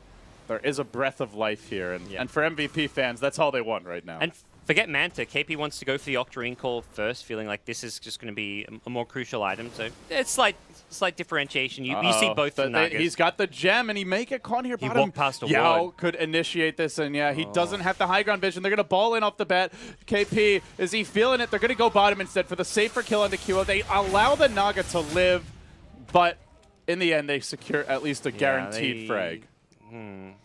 there is a breath of life here, and for MVP fans, that's all they want right now. And forget Manta. KP wants to go for the Octarine call first, feeling like this is just going to be a more crucial item. So it's slight differentiation. You see both the Nagas. He's got the gem, and he may get caught here. He walked past a Yao ward. could initiate this, and he doesn't have the high ground vision. They're going to ball in off the bat. KP, is he feeling it? They're going to go bottom instead for the safer kill on the QO. They allow the Naga to live, but in the end, they secure at least a guaranteed frag.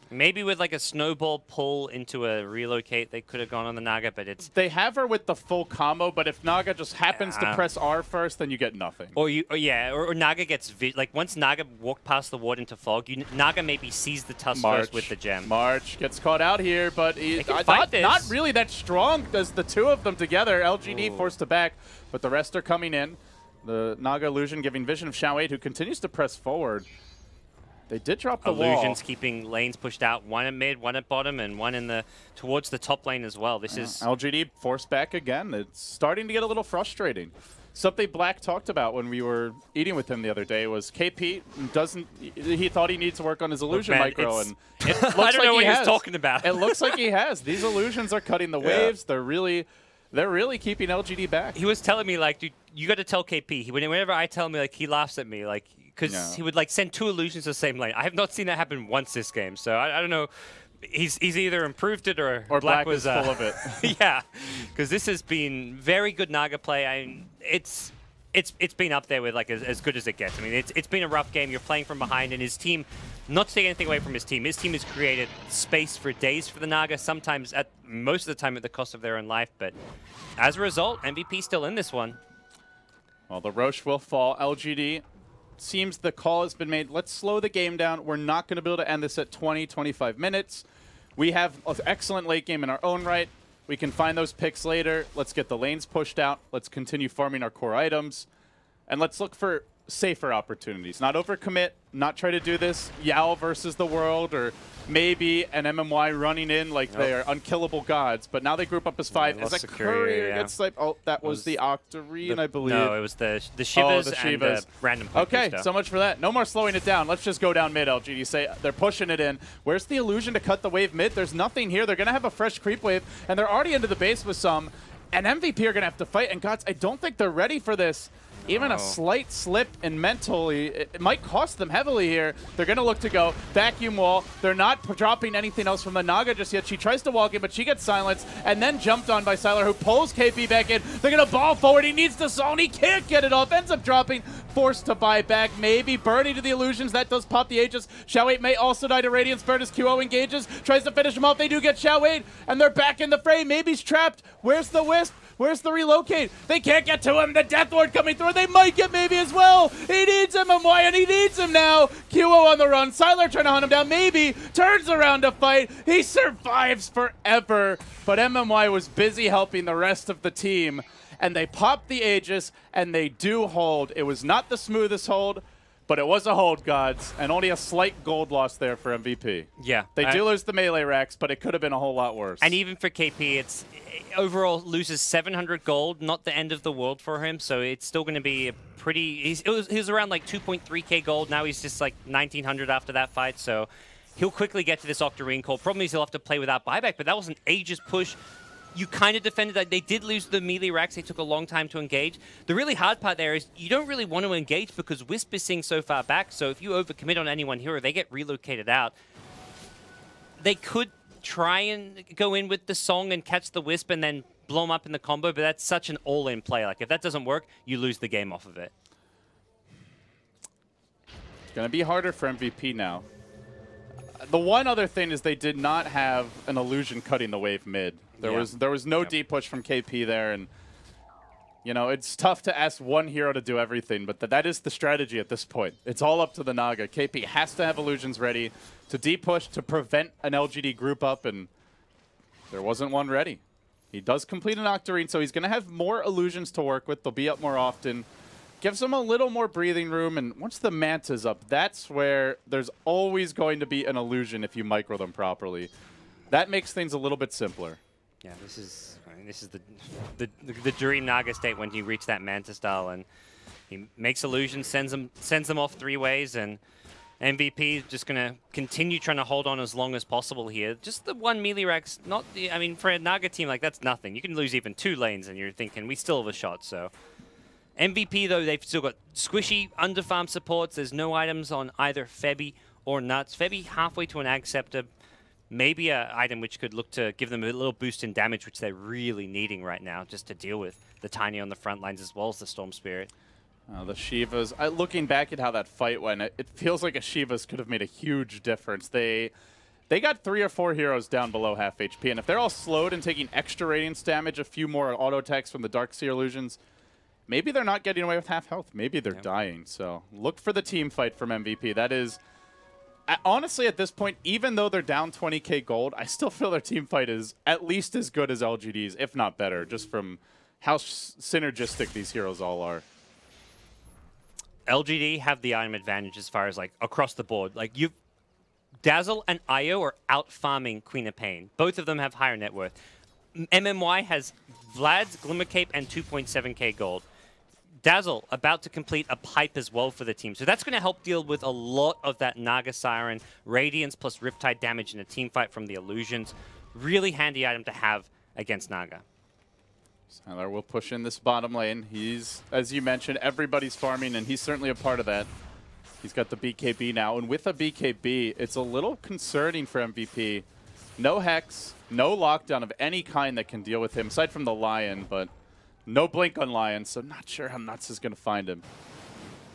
Maybe with like a snowball pull into a relocate, they could have gone on the Naga, but it's... They have her with the full combo, but if Naga just happens to press R first, then you get nothing. Or Naga gets... Like, once Naga walked past the ward into fog, Naga maybe sees the tusk first with the gem. March gets caught out here, but he's not really that strong as the two of them together. LGD forced to back, but the rest are coming in. The Naga illusion giving vision of Xiao8, who continues to press forward. They did drop the wall. Illusions keeping lanes pushed out, one at mid, one at bottom, and one in towards the top lane as well. This is LGD forced back again. It's starting to get a little frustrating. Something Black talked about when we were eating with him the other day was KP he thought he needs to work on his illusion micro, and it looks I don't know what he was talking about. It looks like he has. These illusions are cutting the waves. They're really keeping LGD back. He was telling me, like, dude, you got to tell KP. Whenever I tell him, like, he laughs at me, like, because he would like send 2 illusions to the same lane. I have not seen that happen once this game, so I don't know. He's either improved it or Black was full of it. Yeah, because this has been very good Naga play. It's been up there with like as good as it gets. I mean, it's been a rough game. You're playing from behind, and his team, not to take anything away from his team has created space for days for the Naga. Sometimes most of the time at the cost of their own life, but as a result, MVP still in this one. Well, the Roche will fall. LGD. Seems the call has been made. Let's slow the game down. We're not going to be able to end this at 20, 25 minutes. We have an excellent late game in our own right. We can find those picks later. Let's get the lanes pushed out. Let's continue farming our core items. And let's look for safer opportunities. Not overcommit, not try to do this Yao versus the world, or maybe an MMY running in like they are unkillable gods. But now they group up as 5. As a courier gets like, oh, that was the Octarine, I believe. No, it was the Shivas and the random point Okay, booster. so much for that. No more slowing it down. Let's just go down mid, LGD. Say they're pushing it in. Where's the illusion to cut the wave mid? There's nothing here. They're going to have a fresh creep wave, and they're already into the base with some. And MVP are going to have to fight. And gods, I don't think they're ready for this. Even a slight slip and mentally, it might cost them heavily here. They're going to look to go vacuum wall. They're not dropping anything else from the Naga just yet. She tries to walk in, but she gets silenced and then jumped on by Sylar, who pulls KP back in. They're going to ball forward. He needs the zone. He can't get it off. Ends up dropping. Forced to buy back. Maybe Birdie to the illusions. That does pop the Aegis. Xiao8 may also die to Radiance Burn as QO engages. Tries to finish him off. They do get Xiao8, and they're back in the frame. Maybe he's trapped. Where's the Wisp? Where's the relocate? They can't get to him. The Death Ward coming through. They might get maybe as well. He needs MMY, and he needs him now. QO on the run. Sylar trying to hunt him down. Maybe turns around to fight. He survives forever. But MMY was busy helping the rest of the team. And they pop the Aegis, and they do hold. It was not the smoothest hold, but it was a hold, gods, and only a slight gold loss there for MVP. Yeah. They do lose the melee racks, but it could have been a whole lot worse. And even for KP, it's overall loses 700 gold, not the end of the world for him, so it's still going to be a pretty... He was around like 2.3k gold, now he's just like 1900 after that fight, so he'll quickly get to this Octarine call. Problem is he'll have to play without buyback, but that was an Aegis push. You kind of defended that. They did lose the melee racks. They took a long time to engage. The really hard part there is you don't really want to engage because Wisp is seeing so far back, so if you overcommit on any one hero, they get relocated out. They could try and go in with the Song and catch the Wisp and then blow them up in the combo, but that's such an all-in play. Like, if that doesn't work, you lose the game off of it. It's going to be harder for MVP now. The one other thing is they did not have an illusion cutting the wave mid. There was no deep push from KP there, and you know, it's tough to ask one hero to do everything, but that is the strategy at this point. It's all up to the Naga. KP has to have illusions ready to deep push to prevent an LGD group up, and there wasn't one ready. He does complete an Octarine, so he's going to have more illusions to work with. They'll be up more often. Gives him a little more breathing room, and once the Manta's up, that's where there's always going to be an illusion if you micro them properly. That makes things a little bit simpler. Yeah, this is the dream Naga state when you reach that Manta style, and he makes illusions, sends them off 3 ways, and MVP is just going to continue trying to hold on as long as possible here. Just the 1 melee Rex, I mean, for a Naga team, like, that's nothing. You can lose even 2 lanes, and you're thinking, we still have a shot, so. MVP, though, they've still got squishy underfarm supports. There's no items on either Febby or Nuts. Febby halfway to an Ag Scepter, maybe an item which could look to give them a little boost in damage, which they're really needing right now, just to deal with the Tiny on the front lines as well as the Storm Spirit. The Shivas, looking back at how that fight went, it feels like a Shivas could have made a huge difference. They got 3 or 4 heroes down below half HP, and if they're all slowed and taking extra radiance damage, a few more auto attacks from the Darkseer illusions, maybe they're not getting away with half health. Maybe they're dying. So look for the team fight from MVP. That is, honestly, at this point, even though they're down 20k gold, I still feel their team fight is at least as good as LGD's, if not better, just from how synergistic these heroes all are. LGD have the item advantage as far as, like, across the board. Like, Dazzle and Io are out-farming Queen of Pain. Both of them have higher net worth. MMY has Vlad's Glimmer Cape and 2.7k gold. Dazzle about to complete a pipe as well for the team. So that's going to help deal with a lot of that Naga Siren, Radiance plus Riptide damage in a team fight from the illusions. Really handy item to have against Naga. Sylar will push in this bottom lane. He's, as you mentioned, everybody's farming, and he's certainly a part of that. He's got the BKB now, and with a BKB, it's a little concerning for MVP. No Hex, no lockdown of any kind that can deal with him, aside from the Lion, but no blink on Lion, so not sure how Nuts is going to find him.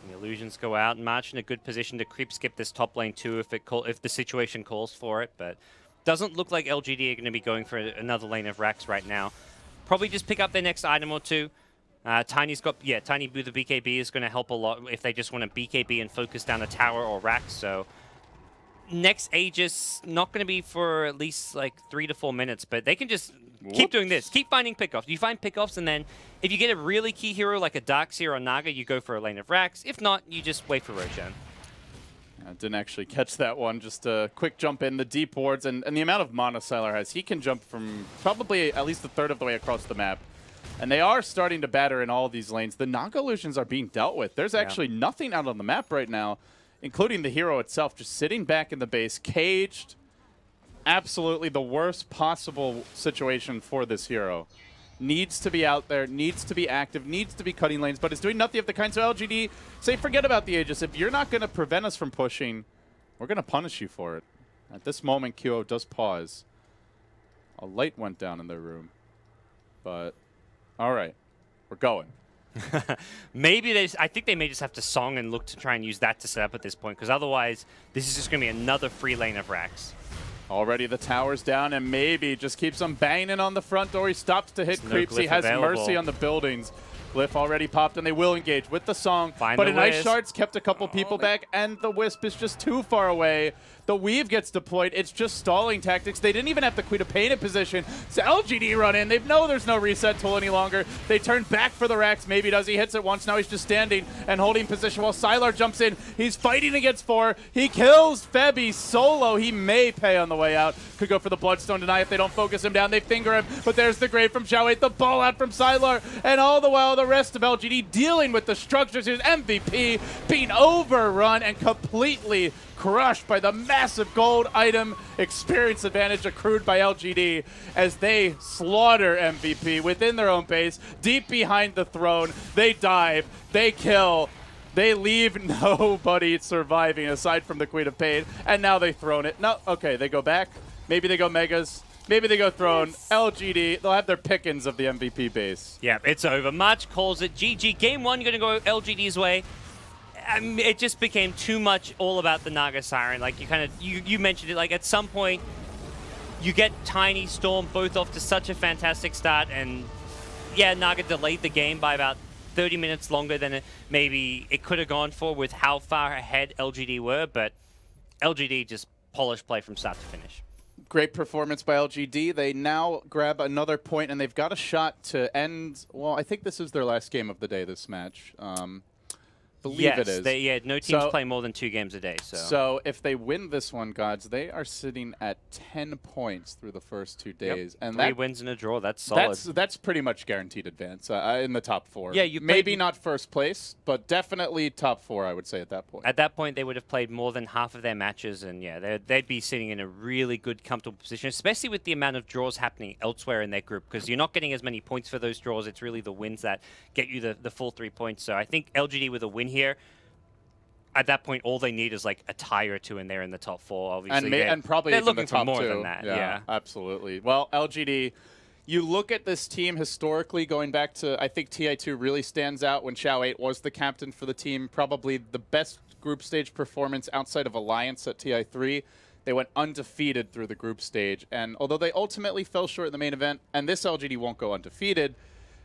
The illusions go out, and March in a good position to creep skip this top lane too if the situation calls for it, but doesn't look like LGD are going to be going for another lane of Rax right now. Probably just pick up their next item or 2. Tiny's got, Tiny with the BKB is going to help a lot if they just want to BKB and focus down a tower or Rax, so next Aegis, not going to be for at least like 3 to 4 minutes, but they can just keep doing this. Keep finding pickoffs. You find pickoffs, and then if you get a really key hero like a Darkseer or Naga, you go for a lane of Rax. If not, you just wait for Roshan. I didn't actually catch that one. Just a quick jump in, the deep wards, and the amount of mana Sylar has. He can jump from probably at least a third of the way across the map. And they are starting to batter in all of these lanes. The Naga illusions are being dealt with. There's actually nothing out on the map right now, including the hero itself, just sitting back in the base, caged. Absolutely the worst possible situation for this hero. Needs to be out there, needs to be active, needs to be cutting lanes, but is doing nothing of the kind. So LGD say, forget about the Aegis. If you're not going to prevent us from pushing, we're going to punish you for it. At this moment, QO does pause. A light went down in their room. But, all right, we're going. Maybe I think they may just have to song and look to try and use that to set up at this point, because otherwise this is just going to be another free lane of Rax. Already the tower's down, and maybe just keeps on banging on the front door. He stops to hit creeps. He has mercy on the buildings. Glyph already popped, and they will engage with the song. But an Ice Shard's kept a couple people back, and the Wisp is just too far away. The Weave gets deployed. It's just stalling tactics. They didn't even have the Queen of Pain in position. So LGD run in. They know there's no reset tool any longer. They turn back for the Rax. Maybe does. He hits it once. Now he's just standing and holding position while Sylar jumps in. He's fighting against 4. He kills Febby solo. He may pay on the way out. Could go for the Bloodstone tonight if they don't focus him down. They finger him, but there's the grave from Xiao 8. The ball out from Sylar. And all the while, the rest of LGD dealing with the structures. Here's MVP being overrun and completely crushed by the massive gold item experience advantage accrued by LGD as they slaughter MVP within their own base, deep behind the throne. They dive, they kill, they leave nobody surviving aside from the Queen of Pain, and now they throne it. No, okay, they go back. Maybe they go Megas. Maybe they go throne. LGD, they'll have their pickings of the MVP base. Yeah, it's over. March calls it GG. Game 1 going to go LGD's way. It just became too much all about the Naga Siren. Like you mentioned it, like at some point you get Tiny, Storm both off to such a fantastic start, and yeah, Naga delayed the game by about 30 minutes longer than maybe it could have gone for with how far ahead LGD were, but LGD just polished play from start to finish. Great performance by LGD. They now grab another point, and they've got a shot to end, well, I think this is their last game of the day, this match. believe it is. Yeah, no teams play more than 2 games a day. So if they win this one, Gods, they are sitting at 10 points through the first 2 days. Yep. And 3 wins and a draw. That's solid. That's pretty much guaranteed advance in the top 4. Yeah, maybe not first place, but definitely top 4, I would say, at that point. At that point, they would have played more than half of their matches, and yeah, they'd be sitting in a really good, comfortable position, especially with the amount of draws happening elsewhere in their group, because you're not getting as many points for those draws. It's really the wins that get you the full 3 points. So I think LGD with a win here, at that point, all they need is like a tie or 2 in there in the top 4. Obviously, and probably they're even looking the top for more 2. than that. Yeah, absolutely. Well, LGD, you look at this team historically, going back to, I think TI2 really stands out when Xiao 8 was the captain for the team. Probably the best group stage performance outside of Alliance at TI3. They went undefeated through the group stage, and although they ultimately fell short in the main event, and this LGD won't go undefeated,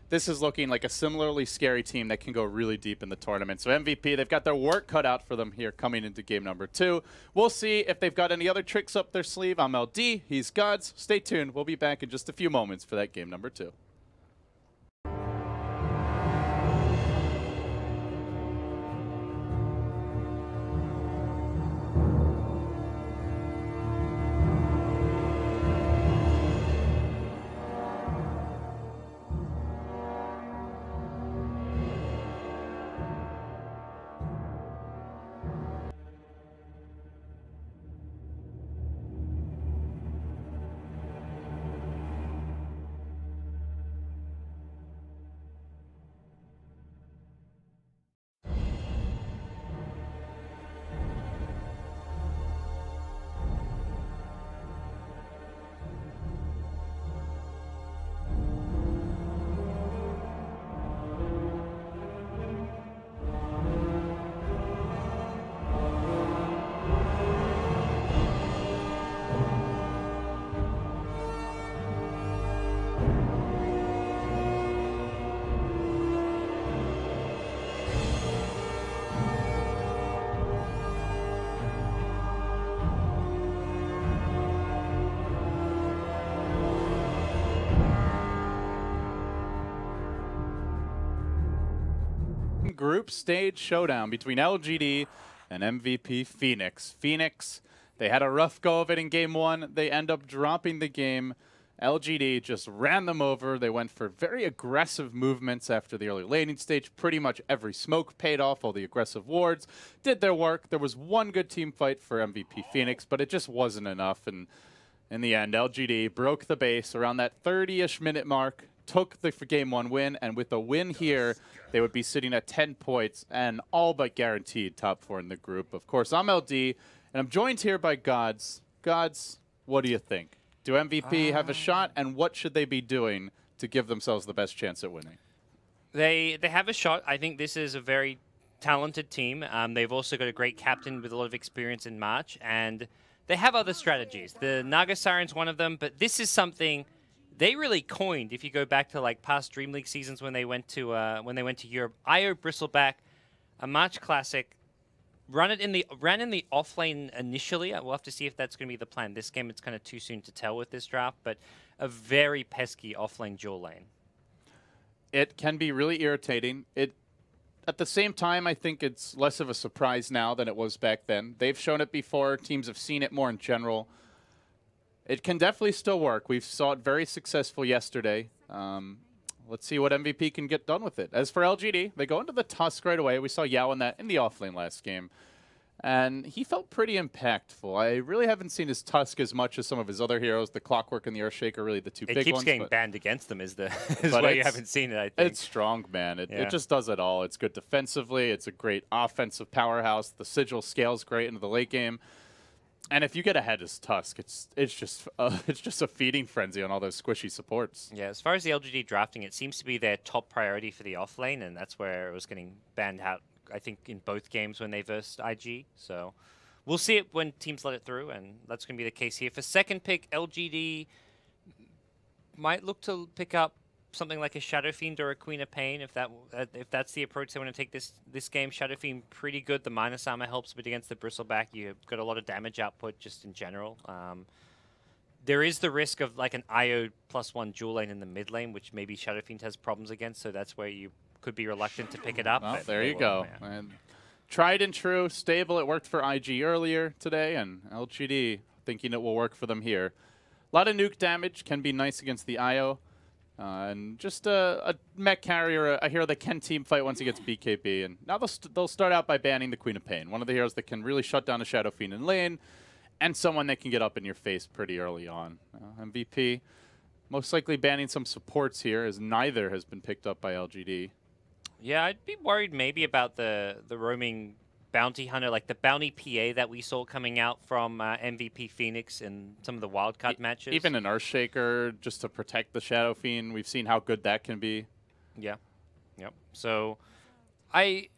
this is looking like a similarly scary team that can go really deep in the tournament. So MVP, they've got their work cut out for them here coming into game number 2. We'll see if they've got any other tricks up their sleeve. I'm LD, he's Gods. Stay tuned. We'll be back in just a few moments for that game number 2. Group stage showdown between LGD and MVP.Phoenix. Phoenix, they had a rough go of it in game 1. They end up dropping the game. LGD just ran them over. They went for very aggressive movements after the early laning stage. Pretty much every smoke paid off. All the aggressive wards did their work. There was one good team fight for MVP.Phoenix, but it just wasn't enough. And in the end, LGD broke the base around that 30-ish minute mark, took the game 1 win, and with a win here, they would be sitting at 10 points and all but guaranteed top 4 in the group. Of course, I'm LD, and I'm joined here by Gods. Gods, what do you think? Do MVP have a shot, and what should they be doing to give themselves the best chance at winning? They have a shot. I think this is a very talented team. They've also got a great captain with a lot of experience in March, and they have other strategies. The Naga Siren's one of them, but this is something they really coined. If you go back to like past Dream League seasons when they went to Europe, IO Bristleback, a March Classic, ran in the off lane initially. We'll have to see if that's going to be the plan. This game, it's kind of too soon to tell with this draft, but a very pesky off lane dual lane. It can be really irritating. At the same time, I think it's less of a surprise now than it was back then. They've shown it before. Teams have seen it more in general. It can definitely still work. We saw it very successful yesterday. Let's see what MVP can get done with it. As for LGD, they go into the Tusk right away. We saw Yao in that in the offlane last game, and he felt pretty impactful. I really haven't seen his Tusk as much as some of his other heroes. The Clockwork and the Earthshaker are really the two big ones. It keeps getting banned against them is why you haven't seen it, I think. It's strong, man. It just does it all. It's good defensively. It's a great offensive powerhouse. The Sigil scales great into the late game. And if you get ahead as Tusk, it's just a feeding frenzy on all those squishy supports. Yeah, as far as the LGD drafting, it seems to be their top priority for the offlane, and that's where it was getting banned out, I think, in both games when they versed IG. So we'll see it when teams let it through, and that's going to be the case here. For second pick, LGD might look to pick up something like a Shadow Fiend or a Queen of Pain if that's the approach they want to take this game. Shadow Fiend pretty good. The minus armor helps, but against the Bristleback, you've got a lot of damage output just in general. There is the risk of like an IO +1 dual lane in the mid lane, which maybe Shadow Fiend has problems against, so that's where you could be reluctant to pick it up. Well, there you go. Yeah. And tried and true, stable. It worked for IG earlier today, and LGD thinking it will work for them here. A lot of nuke damage can be nice against the IO. And just a mech carrier, a hero that can team fight once he gets BKB. And now they'll start out by banning the Queen of Pain, one of the heroes that can really shut down a Shadow Fiend in lane, and someone that can get up in your face pretty early on. MVP most likely banning some supports here, as neither has been picked up by LGD. Yeah, I'd be worried maybe about the roaming bounty hunter, like the bounty PA that we saw coming out from MVP.Phoenix in some of the wildcard matches. Even an Earthshaker just to protect the Shadow Fiend. We've seen how good that can be. Yeah. Yep. So I'd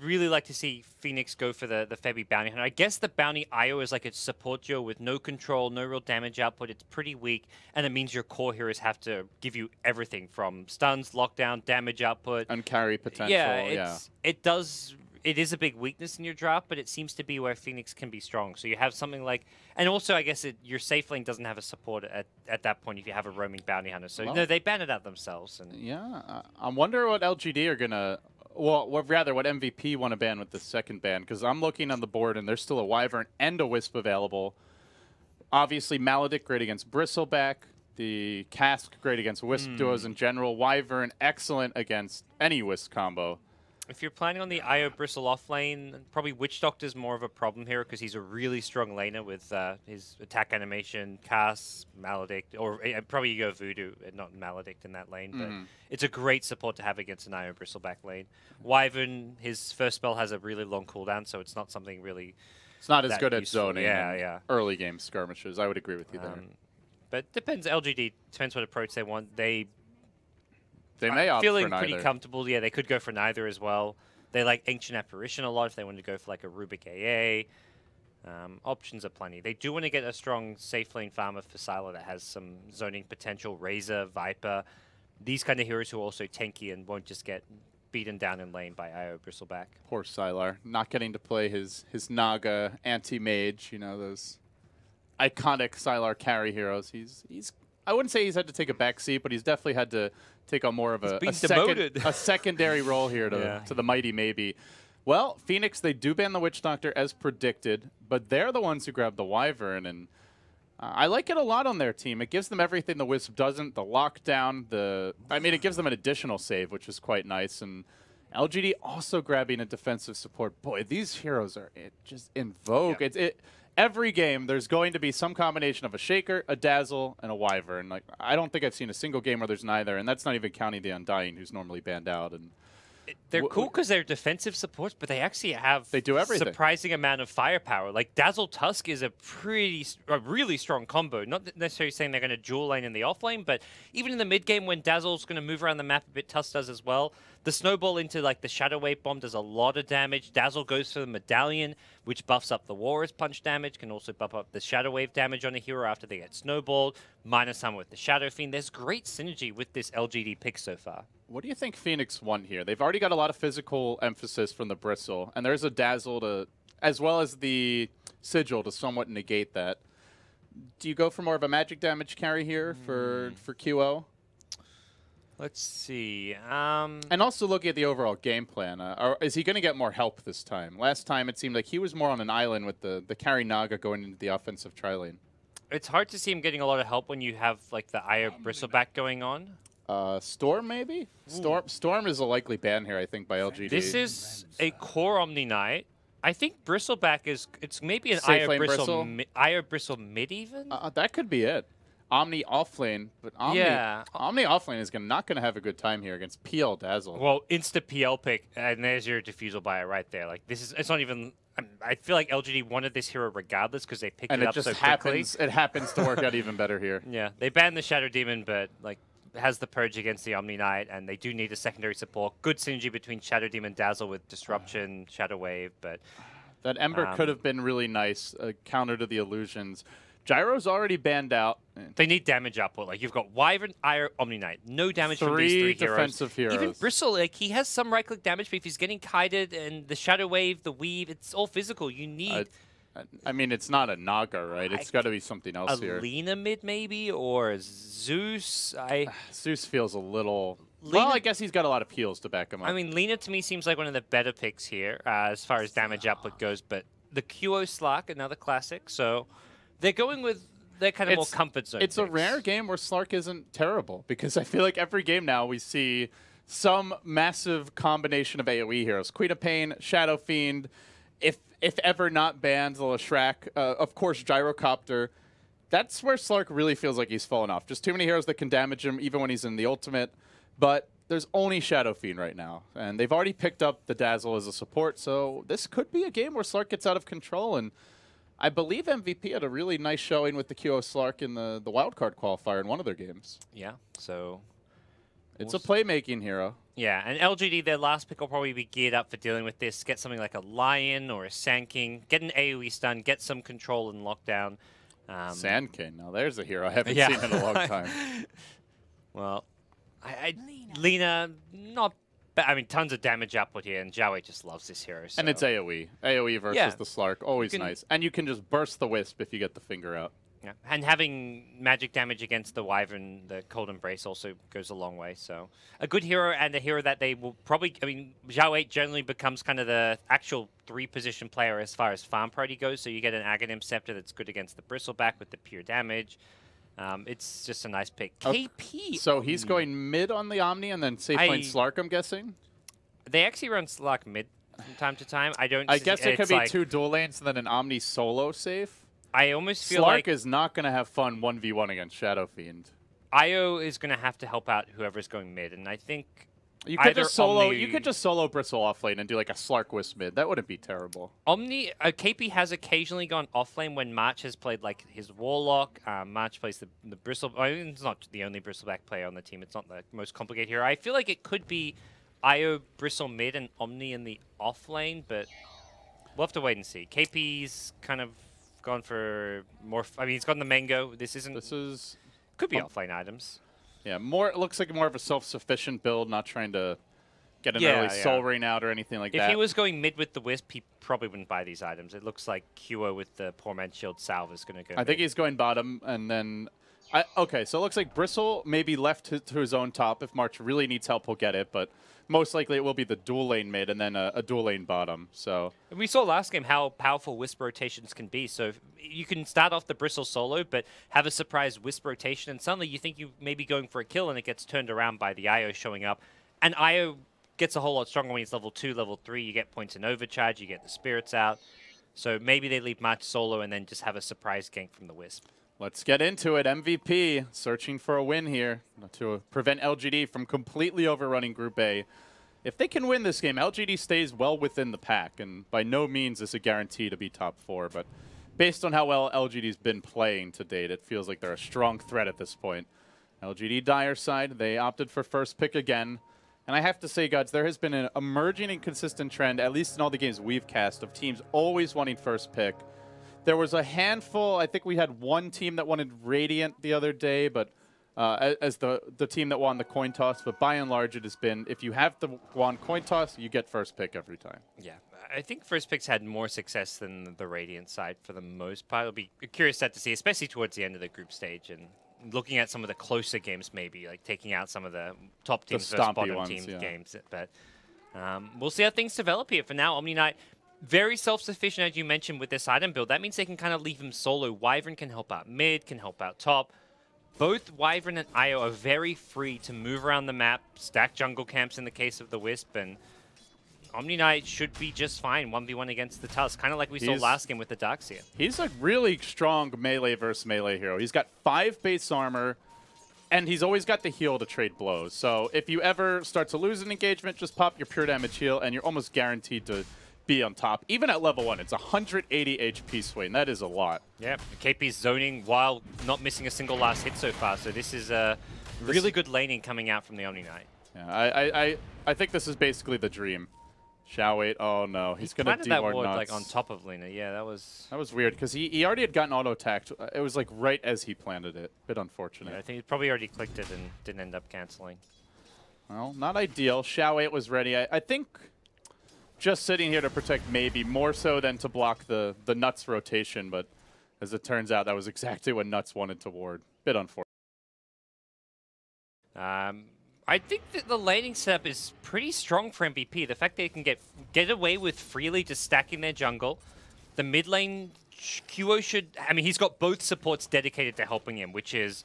really like to see Phoenix go for the Febby bounty hunter. I guess the bounty IO is like a support duo with no control, no real damage output. It's pretty weak, and it means your core heroes have to give you everything from stuns, lockdown, damage output, and carry potential. Yeah, it is a big weakness in your draft, but it seems to be where Phoenix can be strong. So you have something like, and also I guess your safe lane doesn't have a support at that point if you have a roaming bounty hunter. So no, they ban it out themselves. And yeah, I wonder what LGD are gonna. Well, rather, what MVP want to ban with the second ban, because I'm looking on the board and there's still a Wyvern and a Wisp available. Obviously, Maledict great against Bristleback. The Cask great against Wisp duos in general. Wyvern excellent against any Wisp combo. If you're planning on the IO Bristle off lane, probably Witch Doctor's more of a problem here because he's a really strong laner with his attack animation, Cast, Maledict, or probably you go Voodoo and not Maledict in that lane. But it's a great support to have against an IO Bristleback lane. Wyvern, his first spell has a really long cooldown, so it's not something really. It's not as good at useful. zoning. Yeah. Early game skirmishes. I would agree with you there. But depends. LGD depends what approach they want. They may opt feeling for neither. pretty comfortable. Yeah, they could go for neither as well. They like Ancient Apparition a lot if they wanted to go for like a Rubik AA. Options are plenty. They do want to get a strong safe lane farmer for Sylar that has some zoning potential. Razor, Viper, these kind of heroes who are also tanky and won't just get beaten down in lane by IO Bristleback. Poor Sylar, not getting to play his Naga anti-mage. You know, those iconic Sylar carry heroes. He's I wouldn't say he's had to take a back seat, but he's definitely had to take on more of a secondary role here to the mighty maybe. Well, Phoenix, they do ban the Witch Doctor as predicted, but they're the ones who grabbed the Wyvern, and I like it a lot on their team. It gives them everything the Wisp doesn't, the lockdown, it gives them an additional save, which is quite nice, and LGD also grabbing a defensive support. Boy, these heroes are just in vogue. Yeah. Every game, there's going to be some combination of a Shaker, a Dazzle, and a Wyvern. Like, I don't think I've seen a single game where there's neither, and that's not even counting the Undying, who's normally banned out. And they're cool because they're defensive supports, but they actually have surprising amount of firepower. Like Dazzle Tusk is a really strong combo. Not necessarily saying they're going to dual lane in the off lane, but even in the mid game when Dazzle's going to move around the map a bit, Tusk does as well. The snowball into like the Shadow Wave bomb does a lot of damage. Dazzle goes for the Medallion, which buffs up the Warrior's Punch damage, can also buff up the Shadow Wave damage on a hero after they get snowballed, minus some with the Shadow Fiend. There's great synergy with this LGD pick so far. What do you think Phoenix won here? They've already got a lot of physical emphasis from the Bristle, and there's a Dazzle as well as the Sigil to somewhat negate that. Do you go for more of a magic damage carry here for QO? Let's see. And also looking at the overall game plan, is he going to get more help this time? Last time it seemed like he was more on an island with the carry Naga going into the offensive tri-lane. It's hard to see him getting a lot of help when you have like the Io Bristleback going on. Storm maybe? Storm is a likely ban here, I think, by LGD. This is a core Omni Knight. I think Bristleback it's maybe an Io Bristle mid even? That could be it. Omni offlane, but Omni offlane is not going to have a good time here against PL Dazzle. Well, insta PL pick, and there's your Diffusal buyer right there. Like it's not even. I feel like LGD wanted this hero regardless because they picked it up so quickly. It happens to work out even better here. Yeah, they banned the Shadow Demon, but like has the purge against the Omni Knight, and they do need a secondary support. Good synergy between Shadow Demon, Dazzle with Disruption, Shadow Wave, but that Ember could have been really nice, counter to the illusions. Gyro's already banned out. They need damage output. Like you've got Wyvern, Ire, Omni Knight. No damage from these three defensive heroes. Even Bristle, like he has some right-click damage, but if he's getting kited and the Shadow Wave, the Weave, it's all physical. You need. I mean, it's not a Naga, right? It's got to be something else here. A Lena mid maybe or Zeus. Zeus feels a little Lina, Well, I guess he's got a lot of heals to back him up. I mean, Lina to me seems like one of the better picks here as far as damage output goes, but the QO Slark, another classic, so they're going with their kind of more comfort zone It's a picks. rare game where Slark isn't terrible, because I feel like every game now we see some massive combination of AoE heroes. Queen of Pain, Shadow Fiend, if ever not banned, the Leshrac, of course Gyrocopter. That's where Slark really feels like he's fallen off. Just too many heroes that can damage him even when he's in the ultimate. But there's only Shadow Fiend right now. And they've already picked up the Dazzle as a support, so this could be a game where Slark gets out of control. And I believe MVP had a really nice showing with the QO Slark in the wildcard qualifier in one of their games. Yeah, so... It's a playmaking hero. Yeah, and LGD, their last pick will probably be geared up for dealing with this. Get something like a Lion or a Sand King, get an AoE stun, get some control and lockdown. Sand King, now there's a hero I haven't yeah. seen in a long time. Well, Lina, not bad. I mean, tons of damage output here, and Zhao Wei just loves this hero. So. And it's AoE. AoE versus the Slark, always can, nice. And you can just burst the Wisp if you get the finger out. Yeah, and having magic damage against the Wyvern, the Cold Embrace, also goes a long way. So a good hero and a hero that they will probably... I mean, Zhao Wei generally becomes kind of the actual 3-position player as far as farm priority goes. So you get an Aghanim Scepter that's good against the Bristleback with the pure damage. It's just a nice pick. KP. So he's going mid on the Omni and then safe lane Slark, I'm guessing? They actually run Slark mid from time to time. I guess it could be like 2 dual lanes and then an Omni solo safe. I almost feel Slark like is not going to have fun 1v1 against Shadow Fiend. Io is going to have to help out whoever's going mid, and I think you could just solo Bristle off lane and do like a Slark Wisp mid. That wouldn't be terrible. KP has occasionally gone off lane when March has played like his Warlock. March plays the Bristle. I mean, it's not the only Bristleback player on the team. It's not the most complicated hero. I feel like it could be Io, Bristle mid, and Omni in the off lane, but we'll have to wait and see. KP's kind of gone for more. I mean, he's gotten the Mango. This could be offlane items. Yeah, it looks like more of a self-sufficient build, not trying to get an early Soul Ring out or anything like that. If he was going mid with the Wisp, he probably wouldn't buy these items. It looks like QO with the Poor Man's Shield Salve is going to go I think he's going bottom, and then... okay, so it looks like Bristle maybe left to his own top. If March really needs help, he'll get it, but most likely it will be the dual lane mid and then a dual lane bottom. So we saw last game how powerful Wisp rotations can be. So you can start off the Bristle solo, but have a surprise Wisp rotation, and suddenly you think you may be going for a kill, and it gets turned around by the Io showing up. And Io gets a whole lot stronger when he's level 2, level 3. You get points in overcharge, you get the spirits out. So maybe they leave March solo and then just have a surprise gank from the Wisp. Let's get into it. MVP searching for a win here to prevent LGD from completely overrunning Group A. If they can win this game, LGD stays well within the pack, and by no means is a guarantee to be top 4. But based on how well LGD's been playing to date, it feels like they're a strong threat at this point. LGD Dire side, they opted for first pick again. And I have to say, guys, there has been an emerging and consistent trend, at least in all the games we've cast, of teams always wanting first pick. There was a handful. I think we had one team that wanted Radiant the other day, but as the team that won the coin toss. But by and large, it has been, if you have the won coin toss, you get first pick every time. Yeah, I think first picks had more success than the Radiant side for the most part. It'll be curious to see, especially towards the end of the group stage and looking at some of the closer games, maybe like taking out some of the top teams versus bottom teams games. But we'll see how things develop here. For now, Omni Knight, very self-sufficient, as you mentioned, with this item build. That means they can kind of leave him solo. Wyvern can help out mid, can help out top. Both Wyvern and Io are very free to move around the map, stack jungle camps in the case of the Wisp, and Omni Knight should be just fine 1v1 against the Tusk, kind of like we saw last game with the Darkseer. He's a really strong melee versus melee hero. He's got 5 base armor, and he's always got the heal to trade blows. So if you ever start to lose an engagement, just pop your pure damage heal, and you're almost guaranteed to be on top. Even at level 1, it's 180 HP swing. That is a lot. Yeah, KP's zoning while not missing a single last hit so far. So this is a really good laning coming out from the Omni Knight. Yeah, I think this is basically the dream. Shall wait. Oh no, he's gonna planted that ward like on top of Lina. Yeah, that was weird because he already had gotten auto attacked. It was like right as he planted it. Bit unfortunate. Yeah, I think he probably already clicked it and didn't end up canceling. Well, not ideal. Shao 8 was ready. I think just sitting here to protect maybe more so than to block the Nuts rotation, but as it turns out, that was exactly what Nuts wanted to ward. Bit unfortunate. I think that the laning setup is pretty strong for MVP. The fact that they can get away with freely just stacking their jungle. The mid lane, QO should... I mean, he's got both supports dedicated to helping him, which is...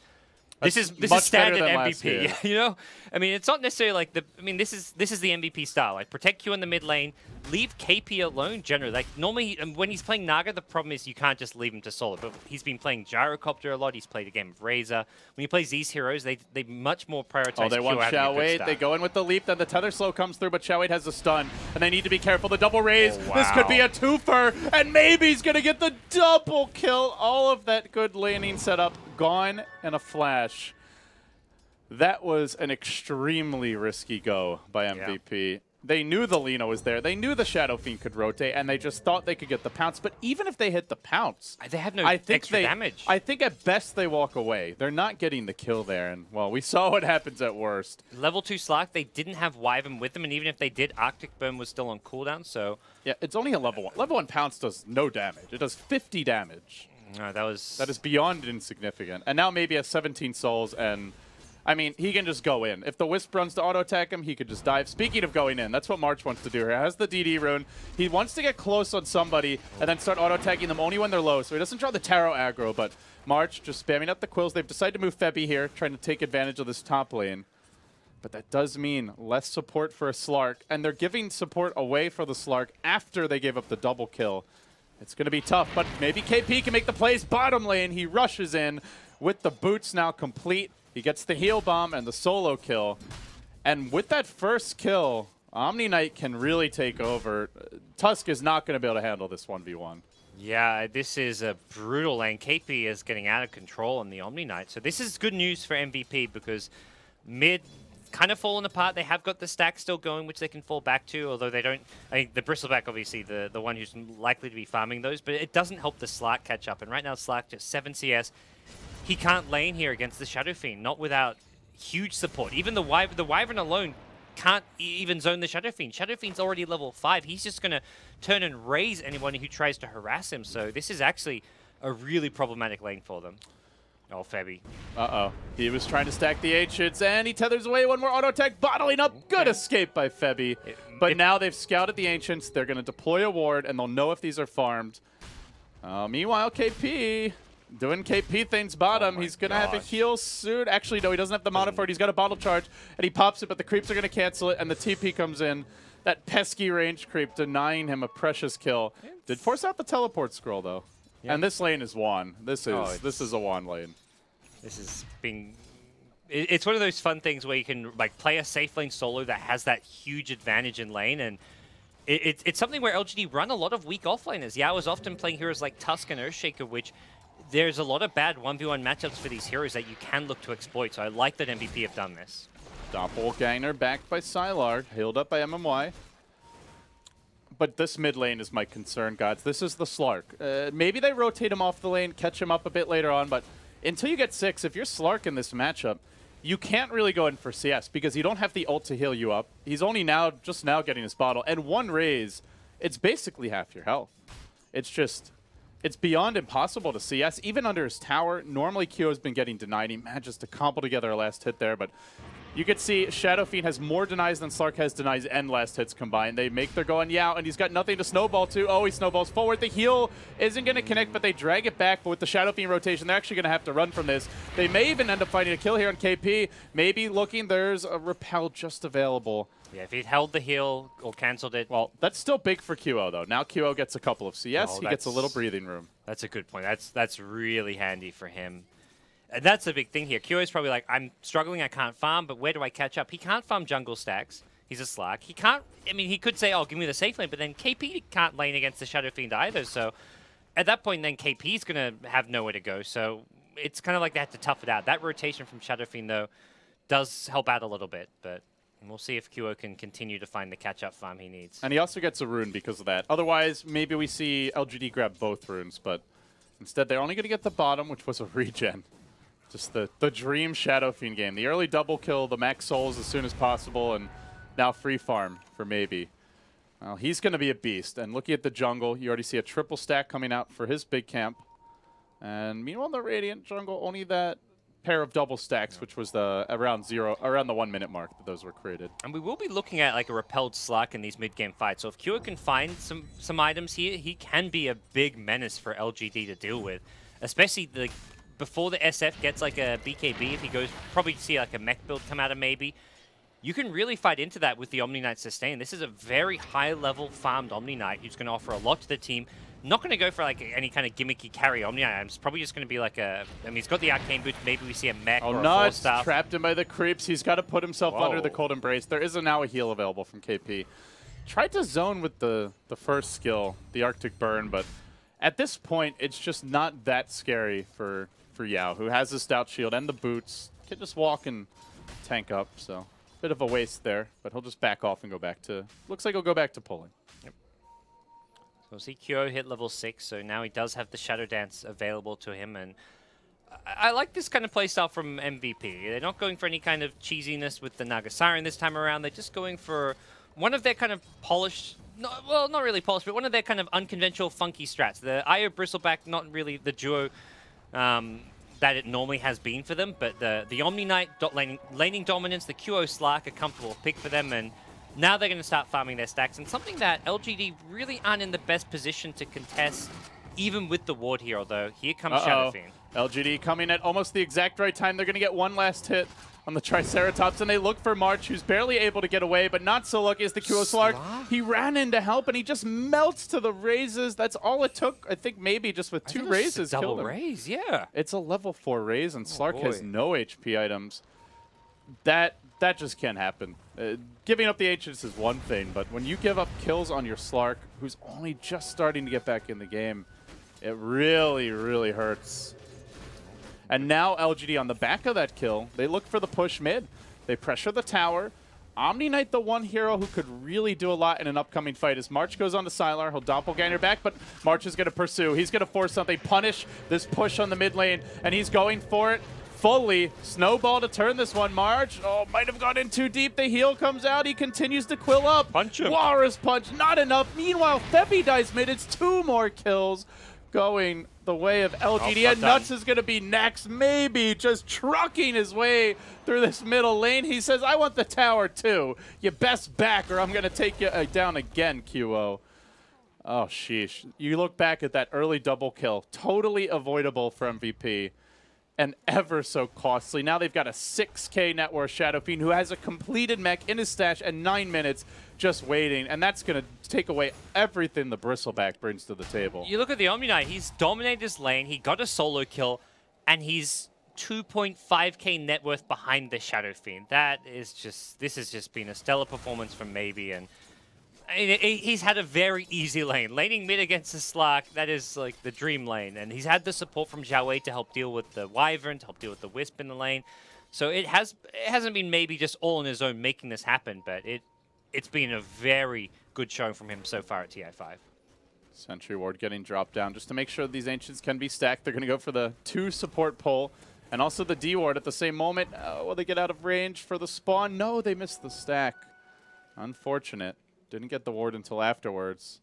This is standard MVP, you know? I mean, it's not necessarily like the... I mean, this is the MVP style. Like, protect Q in the mid lane, leave KP alone generally. Like, normally, when he's playing Naga, the problem is you can't just leave him to solo. But he's been playing Gyrocopter a lot. He's played a game of Razor. When he plays these heroes, they much more prioritize they want Xiao Wei. They go in with the leap, then the tether slow comes through, but Xiao Wei has a stun, and they need to be careful. The double raise. Oh, wow. This could be a twofer, and maybe he's going to get the double kill. All of that good laning setup gone in a flash. That was an extremely risky go by MVP. Yeah. They knew the Lina was there. They knew the Shadow Fiend could rotate, and they just thought they could get the pounce. But even if they hit the pounce, they have no extra damage. I think at best they walk away. They're not getting the kill there, and, well, we saw what happens at worst. Level 2 Slark, they didn't have Wyvern with them, and even if they did, Arctic Burn was still on cooldown, so... Yeah, it's only a level 1. Level 1 pounce does no damage. It does 50 damage. No, that is beyond insignificant. And now maybe has 17 souls, and... I mean, he can just go in. If the Wisp runs to auto-attack him, he could just dive. Speaking of going in, that's what March wants to do here. He has the DD rune. He wants to get close on somebody and then start auto-attacking them only when they're low, so he doesn't draw the Taro aggro, but March just spamming up the quills. They've decided to move Febby here, trying to take advantage of this top lane. But that does mean less support for a Slark, and they're giving support away for the Slark after they gave up the double kill. It's going to be tough, but maybe KP can make the plays bottom lane. He rushes in with the boots now complete. He gets the heal bomb and the solo kill. And with that first kill, Omni Knight can really take over. Tusk is not going to be able to handle this 1v1. Yeah, this is a brutal lane. KP is getting out of control on the Omni Knight. So this is good news for MVP because mid kind of fallen apart. They have got the stack still going, which they can fall back to, although they don't... I think the Bristleback, obviously, the one who's likely to be farming those, but it doesn't help the Slark catch up. And right now, Slark just 7 CS. He can't lane here against the Shadow Fiend, not without huge support. Even the Wyvern alone can't even zone the Shadow Fiend. Shadow Fiend's already level 5. He's just going to turn and raise anyone who tries to harass him. So this is actually a really problematic lane for them. Oh, Febby. Uh-oh. He was trying to stack the Ancients, and he tethers away. One more auto attack, bottling up. Good escape by Febby. But now they've scouted the Ancients. They're going to deploy a ward, and they'll know if these are farmed. Meanwhile, KP... doing KP things bottom. He's going to have a heal soon. Actually, no, he doesn't have the mana for it. He's got a bottle charge, and he pops it, but the creeps are going to cancel it, and the TP comes in. That pesky range creep denying him a precious kill. Did force out the teleport scroll, though. And this lane is Juan. This is a Juan lane. This is being... It's one of those fun things where you can like play a safe lane solo that has that huge advantage in lane, and it's something where LGD run a lot of weak offlaners. Yao is often playing heroes like Tusk and Earthshaker, which... there's a lot of bad 1v1 matchups for these heroes that you can look to exploit, so I like that MVP have done this. Doppelganger backed by Sylar, healed up by MMY. But this mid lane is my concern, gods. This is the Slark. Maybe they rotate him off the lane, catch him up a bit later on, but until you get 6, if you're Slark in this matchup, you can't really go in for CS because you don't have the ult to heal you up. He's only just now getting his bottle, and one raise, it's basically half your health. It's just... it's beyond impossible to CS, even under his tower. Normally, Kyo has been getting denied. He manages to combo together a last hit there, but you could see Shadow Fiend has more denies than Slark has denies and last hits combined. They make their go on Yao, and he's got nothing to snowball to. Oh, he snowballs forward. The heal isn't going to connect, but they drag it back. But with the Shadow Fiend rotation, they're actually going to have to run from this. They may even end up finding a kill here on KP. Maybe looking, there's a repel just available. Yeah, if he'd held the heal or cancelled it. Well, that's still big for QO, though. Now QO gets a couple of CS. He gets a little breathing room. That's a good point. That's really handy for him. And that's the big thing here. QO is probably like, I'm struggling, I can't farm, but where do I catch up? He can't farm jungle stacks. He's a Slark. He can't, I mean, he could say, oh, give me the safe lane, but then KP can't lane against the Shadow Fiend either. So at that point, then KP's going to have nowhere to go. So it's kind of like they have to tough it out. That rotation from Shadow Fiend, though, does help out a little bit, but... and we'll see if QO can continue to find the catch-up farm he needs. And he also gets a rune because of that. Otherwise, maybe we see LGD grab both runes, but instead they're only going to get the bottom, which was a regen. Just the dream Shadow Fiend game. The early double kill, the max souls as soon as possible, and now free farm for maybe. Well, he's going to be a beast. And looking at the jungle, you already see a triple stack coming out for his big camp. And meanwhile, the Radiant jungle, only that pair of double stacks, which was the around the 1 minute mark that those were created. And we will be looking at like a repelled Slark in these mid-game fights. So if Kyo can find some items here, he can be a big menace for LGD to deal with, especially before the SF gets like a BKB. If he goes, probably see like a mech build come out of maybe. You can really fight into that with the Omni Knight sustain. This is a very high-level farmed Omni Knight who's going to offer a lot to the team. Not going to go for like any kind of gimmicky carry Omni Knight. It's probably just going to be like I mean, he's got the Arcane Boot. Maybe we see a mech or a nuts! Staff. Trapped him by the creeps. He's got to put himself under the Cold Embrace. There is now a heal available from KP. Tried to zone with the first skill, the Arctic Burn, but at this point, it's just not that scary for Yao, who has the Stout Shield and the boots. Can just walk and tank up, so bit of a waste there, but he'll just back off and go back to, looks like he'll go back to pulling. Yep. So we'll see Kyo hit level 6, so now he does have the Shadow Dance available to him, and I like this kind of playstyle from MVP. They're not going for any kind of cheesiness with the Naga Siren this time around. They're just going for one of their kind of polished, well, not really polished, but one of their kind of unconventional, funky strats. The Io Bristleback, not really the duo that it normally has been for them, but the Omni Knight laning dominance, the QO Slark, a comfortable pick for them, and now they're going to start farming their stacks, and something that LGD really aren't in the best position to contest, even with the ward here, although here comes Shadow Fiend. LGD coming at almost the exact right time. They're going to get one last hit on the Triceratops, and they look for March, who's barely able to get away, but not so lucky as the QO Slark. He ran in to help, and he just melts to the raises. That's all it took. I think maybe just with 2 raises killed him. Double raise, yeah. It's a level 4 raise, and Slark has no HP items. That just can't happen. Giving up the Ancients is one thing, but when you give up kills on your Slark, who's only just starting to get back in the game, it really, really hurts. And now LGD on the back of that kill, they look for the push mid. They pressure the tower. Omni Knight, the one hero who could really do a lot in an upcoming fight, as March goes on to Sylar. He'll doppelganger back, but March is going to pursue. He's going to force something, punish this push on the mid lane, and he's going for it fully. Snowball to turn this one. March, might have gone in too deep. The heal comes out. He continues to quill up. Punch him. Walrus punch, not enough. Meanwhile, Feppy dies mid. It's 2 more kills going the way of LGD, and Nuts is going to be next, maybe just trucking his way through this middle lane. He says, I want the tower too. You best back or I'm going to take you down again, QO. Oh, sheesh. You look back at that early double kill, totally avoidable for MVP, and ever so costly. Now they've got a 6K net worth Shadow Fiend who has a completed mech in his stash and 9 minutes just waiting, and that's going to take away everything the Bristleback brings to the table. You look at the Omni Knight, he's dominated his lane, he got a solo kill, and he's 2.5k net worth behind the Shadow Fiend. This has just been a stellar performance from Maybe, and he's had a very easy lane. Laning mid against the Slark, that is like the dream lane, and he's had the support from Jiawei to help deal with the Wyvern, to help deal with the Wisp in the lane. So it hasn't been Maybe just all on his own making this happen, but it's been a very good showing from him so far at TI5. Sentry Ward getting dropped down just to make sure these Ancients can be stacked. They're going to go for the 2 support pull and also the D Ward at the same moment. Will they get out of range for the spawn? No, they missed the stack. Unfortunate. Didn't get the ward until afterwards.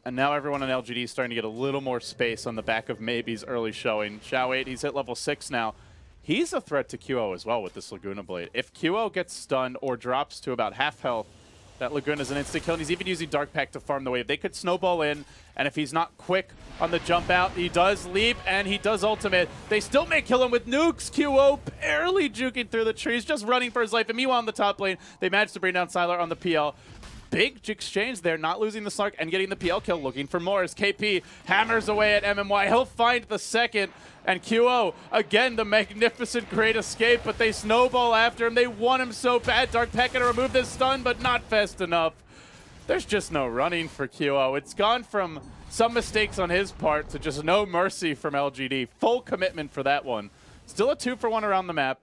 And now everyone on LGD is starting to get a little more space on the back of Maybe's early showing. Xiao 8, he's at level 6 now. He's a threat to QO as well with this Laguna Blade. If QO gets stunned or drops to about half health, that Laguna's an instant kill, and he's even using Dark Pact to farm the wave. They could snowball in, and if he's not quick on the jump out, he does leap, and he does ultimate. They still may kill him with nukes. QO barely juking through the trees, just running for his life. And meanwhile, on the top lane, they managed to bring down Sylar on the PL. Big exchange there, not losing the Slark and getting the PL kill, looking for more as KP hammers away at MMY. He'll find the second, and QO, again, the magnificent great escape, but they snowball after him. They want him so bad. Dark Pact gonna remove this stun, but not fast enough. There's just no running for QO. It's gone from some mistakes on his part to just no mercy from LGD. Full commitment for that one. Still a 2-for-1 around the map.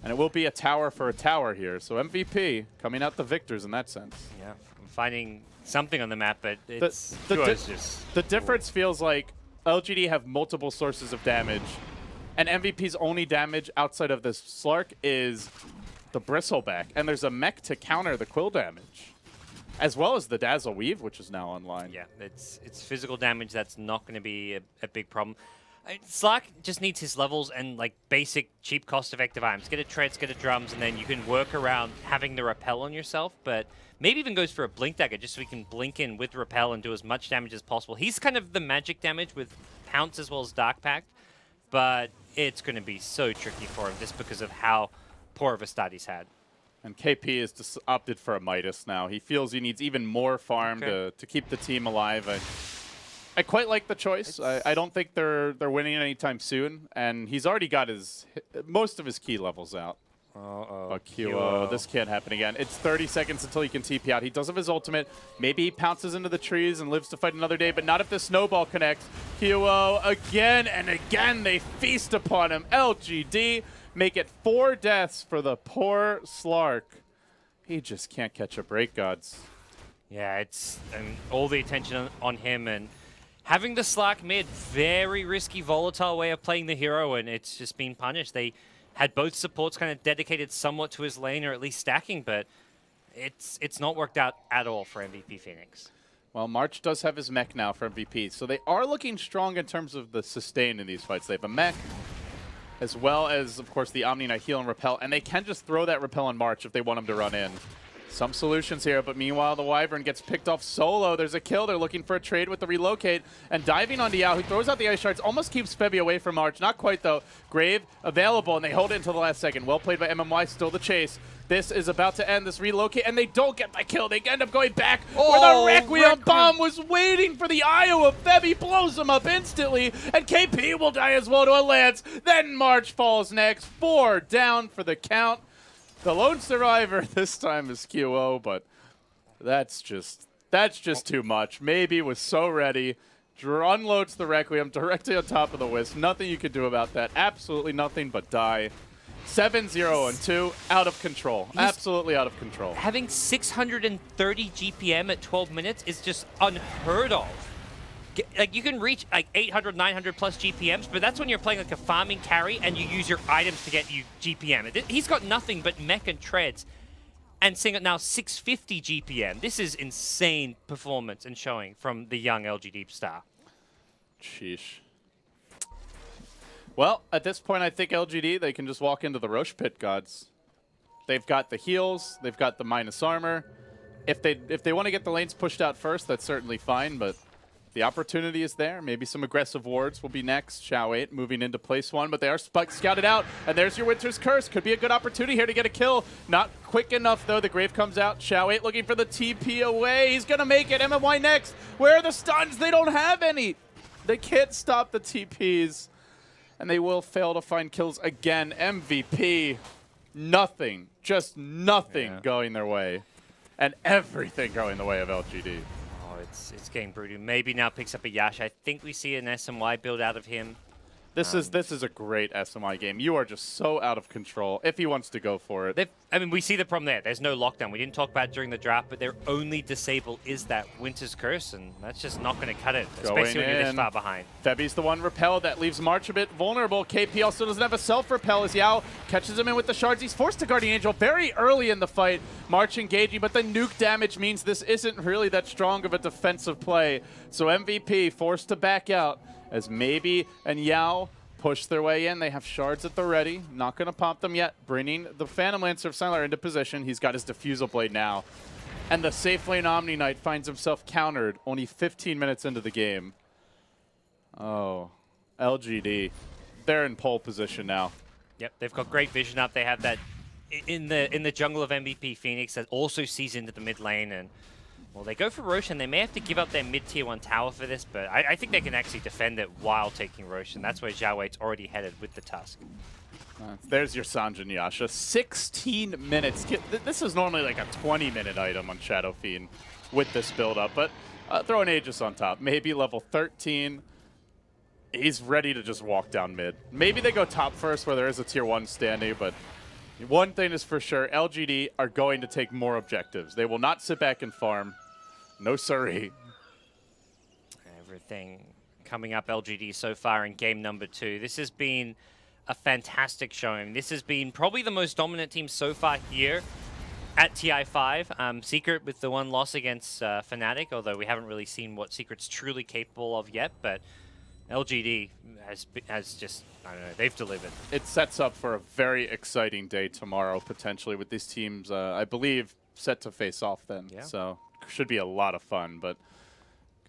And it will be a tower for a tower here. So MVP coming out the victors in that sense. Yeah, finding something on the map, but it's the difference feels like LGD have multiple sources of damage, and MVP's only damage outside of this Slark is the Bristleback, and there's a mech to counter the Quill damage, as well as the Dazzle Weave, which is now online. Yeah, it's physical damage that's not going to be a big problem. Slark just needs his levels and like basic cheap cost-effective items. Get a treads, get a drums, and then you can work around having the repel on yourself. But maybe even goes for a blink dagger just so he can blink in with repel and do as much damage as possible. He's kind of the magic damage with pounce as well as dark pact, but it's going to be so tricky for him just because of how poor of a start he's had. And KP has just opted for a Midas now. He feels he needs even more farm to keep the team alive. I quite like the choice. I don't think they're winning anytime soon, and he's already got most of his key levels out. But QO, this can't happen again. It's 30 seconds until he can TP out. He does have his ultimate. Maybe he pounces into the trees and lives to fight another day, but not if the snowball connects. QO again and again, they feast upon him. LGD make it 4 deaths for the poor Slark. He just can't catch a break, gods. Yeah, it's all the attention on him, and having the Slark mid, very risky, volatile way of playing the hero, and it's just been punished. They had both supports kind of dedicated somewhat to his lane, or at least stacking, but it's not worked out at all for MVP.Phoenix. Well, March does have his mech now for MVP, so they are looking strong in terms of the sustain in these fights. They have a mech, as well as, of course, the Omni Knight heal and repel, and they can just throw that repel on March if they want him to run in. Some solutions here, but meanwhile, the Wyvern gets picked off solo. There's a kill. They're looking for a trade with the relocate, and diving onto Yao, who throws out the ice shards, almost keeps Febby away from March. Not quite, though. Grave available, and they hold it until the last second. Well played by MMY, still the chase. This is about to end, this relocate, and they don't get the kill. They end up going back where the Requiem bomb was waiting for the Iowa. Febby blows him up instantly, and KP will die as well to a lance. Then March falls next. 4 down for the count. The lone survivor this time is QO, but that's just too much. Maybe was so ready. Unloads the Requiem directly on top of the Wisp. Nothing you could do about that. Absolutely nothing but die. 7-0-2, out of control. Absolutely out of control. Having 630 GPM at 12 minutes is just unheard of. Like, you can reach like 800, 900 plus GPMs, but that's when you're playing like a farming carry and you use your items to get you GPM. He's got nothing but mech and treads, and seeing it now 650 GPM. This is insane performance and showing from the young LGD star. Sheesh. Well, at this point, I think LGD, they can just walk into the Roche pit, gods. They've got the heals, they've got the minus armor. If they want to get the lanes pushed out first, that's certainly fine, but the opportunity is there. Maybe some aggressive wards will be next. Xiao 8 moving into place 1, but they are scouted out. And there's your Winter's Curse. Could be a good opportunity here to get a kill. Not quick enough, though. The Grave comes out. Xiao 8 looking for the TP away. He's going to make it. MMY next. Where are the stuns? They don't have any. They can't stop the TPs. And they will fail to find kills again. MVP, nothing. Just nothing going their way. And everything going the way of LGD. It's getting brutal. Maybe now picks up a Yash. I think we see an SMY build out of him. This is a great SMY game. You are just so out of control if he wants to go for it. I mean, we see the problem there. There's no lockdown. We didn't talk about it during the draft, but their only disable is that Winter's Curse, and that's just not going to cut it, especially when you're this far behind. Febby's the one repelled. That leaves March a bit vulnerable. KP also doesn't have a self-repel as Yao catches him in with the shards. He's forced to Guardian Angel very early in the fight. March engaging, but the nuke damage means this isn't really that strong of a defensive play. So MVP forced to back out as Maybe and Yao push their way in. They have shards at the ready. Not going to pop them yet. Bringing the Phantom Lancer of Sylar into position. He's got his Diffusal Blade now. And the safe lane Omni Knight finds himself countered only 15 minutes into the game. Oh, LGD. They're in pole position now. Yep, they've got great vision up. They have that in the jungle of MVP.Phoenix that also sees into the mid lane, and well, they go for Rosh, and they may have to give up their mid-tier 1 tower for this, but I think they can actually defend it while taking Rosh, and that's where Xiao 8's already headed with the Tusk. There's your Sanjin Yasha. 16 minutes. This is normally like a 20-minute item on Shadow Fiend with this build-up, but throw an Aegis on top. Maybe level 13. He's ready to just walk down mid. Maybe they go top first where there is a tier 1 standing, but one thing is for sure, LGD are going to take more objectives. They will not sit back and farm. No siree. Everything coming up LGD so far in game number 2. This has been a fantastic showing. This has been probably the most dominant team so far here at TI5. Secret with the one loss against Fnatic, although we haven't really seen what Secret's truly capable of yet, but LGD has just, I don't know, they've delivered. It sets up for a very exciting day tomorrow, potentially, with these teams, I believe, set to face off then. Yeah. So should be a lot of fun, but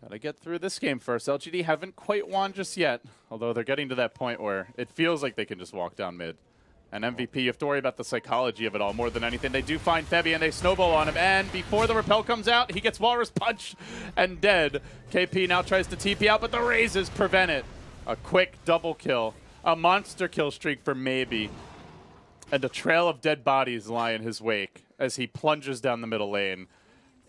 gotta get through this game first. LGD haven't quite won just yet, although they're getting to that point where it feels like they can just walk down mid. And MVP, you have to worry about the psychology of it all more than anything. They do find Febby, and they snowball on him. And before the repel comes out, he gets Walrus Punch and dead. KP now tries to TP out, but the raises prevent it. A quick double kill. A monster kill streak for Maybe. And a trail of dead bodies lie in his wake as he plunges down the middle lane.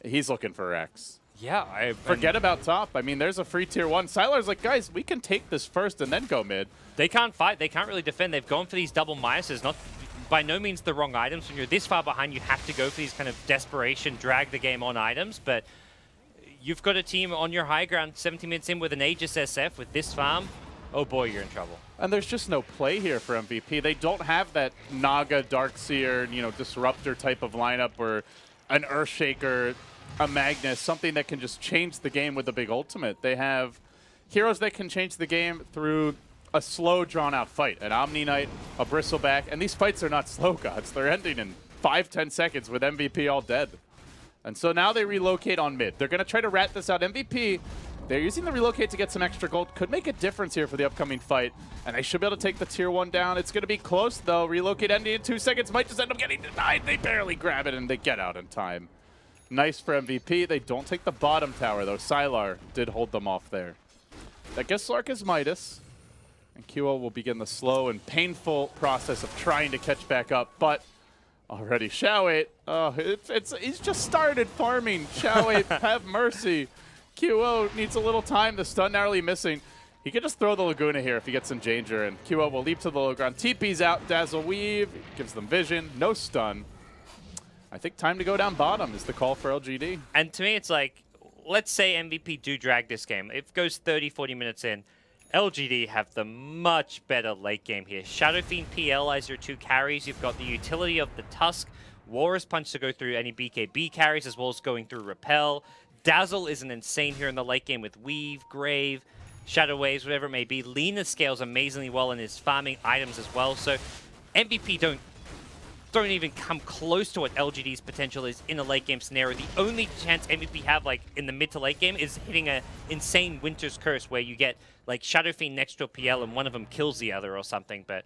He's looking for X. Yeah, Forget about top. I mean, there's a free tier 1. Sylar's like, guys, we can take this first and then go mid. They can't fight. They can't really defend. They've gone for these double minuses. Not by no means the wrong items. When you're this far behind, you have to go for these kind of desperation, drag the game on items. But you've got a team on your high ground 70 minutes in with an Aegis SF with this farm. Oh boy, you're in trouble. And there's just no play here for MVP. They don't have that Naga, Darkseer, you know, Disruptor type of lineup or an Earthshaker, a Magnus, something that can just change the game with a big ultimate. They have heroes that can change the game through a slow, drawn-out fight. An Omni Knight, a Bristleback, and these fights are not slow, gods. They're ending in 5-10 seconds with MVP all dead. And so now they relocate on mid. They're going to try to rat this out. MVP, they're using the relocate to get some extra gold. Could make a difference here for the upcoming fight. And they should be able to take the tier 1 down. It's going to be close, though. Relocate ending in 2 seconds. Might just end up getting denied. They barely grab it, and they get out in time. Nice for MVP. They don't take the bottom tower, though. Sylar did hold them off there. That gets Slark as Midas. And QO will begin the slow and painful process of trying to catch back up. But already, Shao8, he's just started farming. Shao8, have mercy. QO needs a little time. The stun narrowly missing. He could just throw the Laguna here if he gets in danger. And QO will leap to the low ground. TP's out. Dazzle Weave gives them vision. No stun. I think time to go down bottom is the call for LGD. And to me, it's like, let's say MVP do drag this game. It goes 30, 40 minutes in. LGD have the much better late game here. Shadow Fiend PL as your 2 carries. You've got the utility of the Tusk, Walrus Punch to go through any BKB carries, as well as going through Repel. Dazzle isn't insane here in the late game with Weave, Grave, Shadow Waves, whatever it may be. Lina scales amazingly well in his farming items as well. So MVP don't even come close to what LGD's potential is in a late game scenario. The only chance MVP have, like, in the mid to late game is hitting a insane Winter's Curse where you get, like, Shadow Fiend next to a PL and one of them kills the other or something. But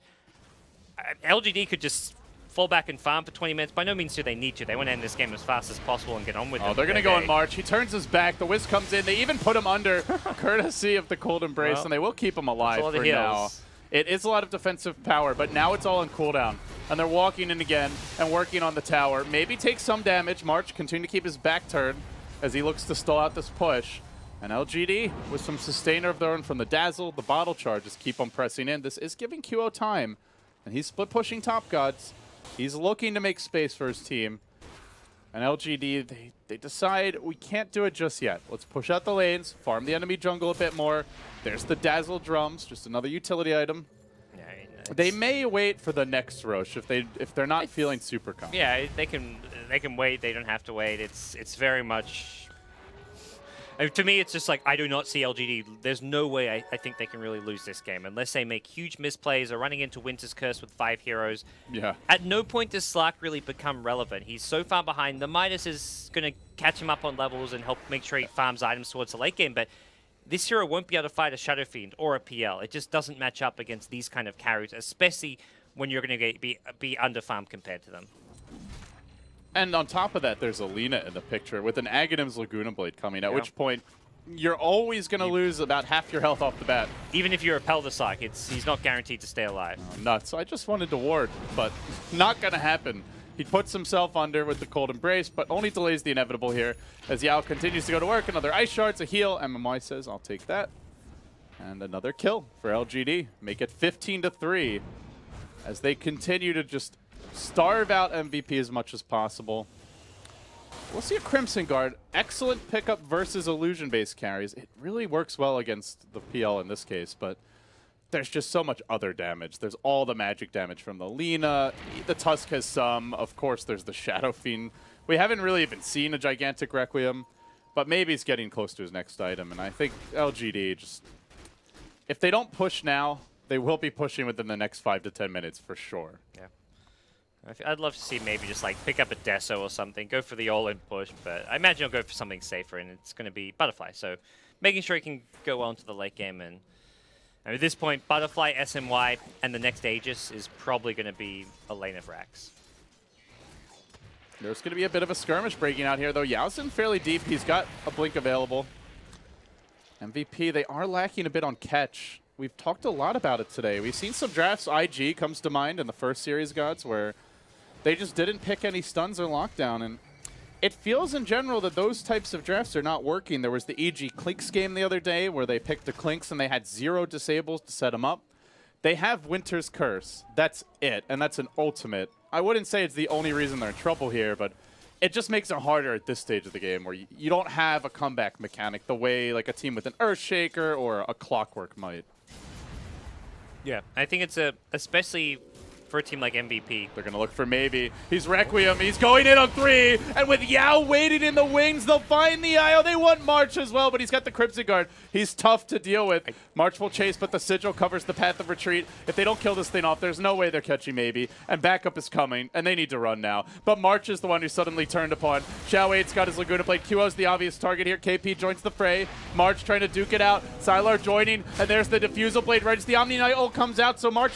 LGD could just fall back and farm for 20 minutes. By no means do they need to. They want to end this game as fast as possible and get on with it. Oh, they're going to go on March. He turns his back. The Wiz comes in. They even put him under, courtesy of the Cold Embrace, and they will keep him alive for now. It is a lot of defensive power, but now it's all on cooldown. And they're walking in again and working on the tower. Maybe take some damage. March continue to keep his back turned as he looks to stall out this push. And LGD with some sustainer of their own from the Dazzle, the bottle charges keep on pressing in. This is giving QO time. And he's split pushing top gods. He's looking to make space for his team. And LGD, they decide we can't do it just yet. Let's push out the lanes, farm the enemy jungle a bit more. There's the Dazzle drums, just another utility item. They may wait for the next Roche if they're not feeling super confident. Yeah, they can wait. They don't have to wait. It's very much. I mean, to me, it's just like I do not see LGD. There's no way I think they can really lose this game unless they make huge misplays or running into Winter's Curse with 5 heroes. Yeah. At no point does Slark really become relevant. He's so far behind. The Midas is going to catch him up on levels and help make sure he farms items towards the late game, but this hero won't be able to fight a Shadow Fiend or a PL. It just doesn't match up against these kind of carries, especially when you're going to be under-farmed compared to them. And on top of that, there's a Lina in the picture with an Aghanim's Laguna Blade coming, at which point you're always going to lose about half your health off the bat. Even if you repel the Slark, he's not guaranteed to stay alive. Oh, nuts. I just wanted to ward, but not going to happen. He puts himself under with the Cold Embrace, but only delays the inevitable here as Yao continues to go to work. Another Ice Shards, a heal. MMY says, I'll take that. And another kill for LGD. Make it 15-3 as they continue to just starve out MVP as much as possible. We'll see a Crimson Guard. Excellent pickup versus illusion-based carries. It really works well against the PL in this case, but there's just so much other damage. There's all the magic damage from the Lina. The Tusk has some. Of course, there's the Shadow Fiend. We haven't really even seen a gigantic Requiem, but maybe he's getting close to his next item. And I think LGD just, if they don't push now, they will be pushing within the next 5 to 10 minutes for sure. Yeah. I'd love to see maybe just like pick up a Deso or something, go for the all-in push, but I imagine he'll go for something safer, and it's going to be Butterfly. So making sure he can go well into the late game. And at this point, Butterfly, SMY, and the next Aegis is probably going to be a lane of Rax. There's going to be a bit of a skirmish breaking out here, though. Yao's in fairly deep. He's got a blink available. MVP, they are lacking a bit on catch. We've talked a lot about it today. We've seen some drafts. IG comes to mind in the first series, gods, where they just didn't pick any stuns or lockdown. And it feels in general that those types of drafts are not working. There was the EG Clinks game the other day where they picked the Clinks and they had 0 disables to set them up. They have Winter's Curse. That's it. And that's an ultimate. I wouldn't say it's the only reason they're in trouble here, but it just makes it harder at this stage of the game where you don't have a comeback mechanic the way like a team with an Earthshaker or a Clockwork might. Yeah, I think it's especially for a team like MVP. They're going to look for maybe. He's Requiem. He's going in on 3. And with Yao waiting in the wings, they'll find the IO. They want March as well, but he's got the Crimson Guard. He's tough to deal with. March will chase, but the Sigil covers the path of retreat. If they don't kill this thing off, there's no way they're catching maybe. And backup is coming, and they need to run now. But March is the one who's suddenly turned upon. Xiao 8's got his Laguna Blade. QO's the obvious target here. KP joins the fray. March trying to duke it out. Sylar joining, and there's the Diffusal Blade. Right as the Omni Knight ult comes out, so March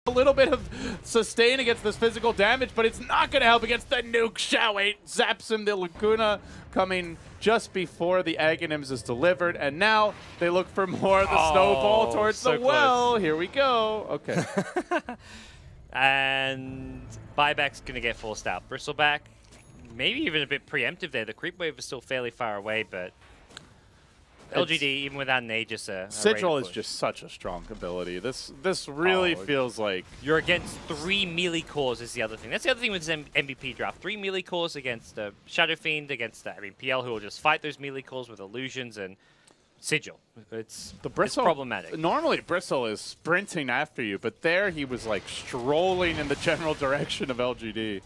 a little bit of sustain against this physical damage, but it's not going to help against the nuke. Xiao 8 zaps him. The Laguna coming just before the Aghanims is delivered, and now they look for more of the snowball towards so the well. close. Here we go. Okay. And Buyback's going to get forced out. Bristleback, maybe even a bit preemptive there. The creep wave is still fairly far away, but LGD, even without an Aegis, Sigil is just such a strong ability. This really feels like... You're against 3 melee cores is the other thing. That's the other thing with this MVP draft. 3 melee cores against Shadow Fiend, against, PL, who will just fight those melee cores with illusions, and Sigil. It's problematic. Normally, Bristle is sprinting after you, but there he was like strolling in the general direction of LGD.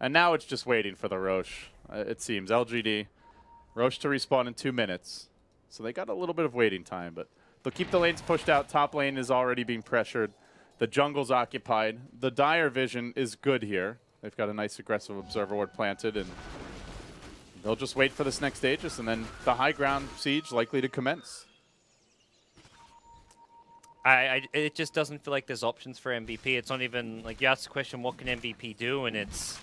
And now it's just waiting for the Roche, it seems. LGD, Roche to respawn in 2 minutes. So they got a little bit of waiting time, but they'll keep the lanes pushed out. Top lane is already being pressured. The jungle's occupied. The Dire vision is good here. They've got a nice aggressive Observer Ward planted, and they'll just wait for this next Aegis, and then the high ground siege likely to commence. It just doesn't feel like there's options for MVP. It's not even, like, you ask the question, what can MVP do? And it's,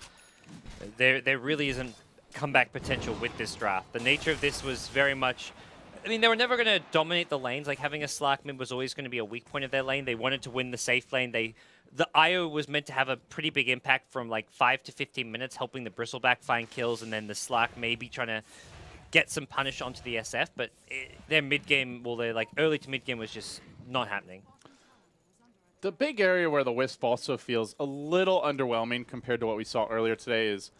there really isn't comeback potential with this draft. The nature of this was very much... they were never going to dominate the lanes. Like, having a Slark mid was always going to be a weak point of their lane. They wanted to win the safe lane. The IO was meant to have a pretty big impact from, like, 5 to 15 minutes, helping the Bristleback find kills, and then the Slark maybe trying to get some punish onto the SF. But their mid-game, well, their, like, early to mid-game was just not happening. The big area where the Wisp also feels a little underwhelming compared to what we saw earlier today is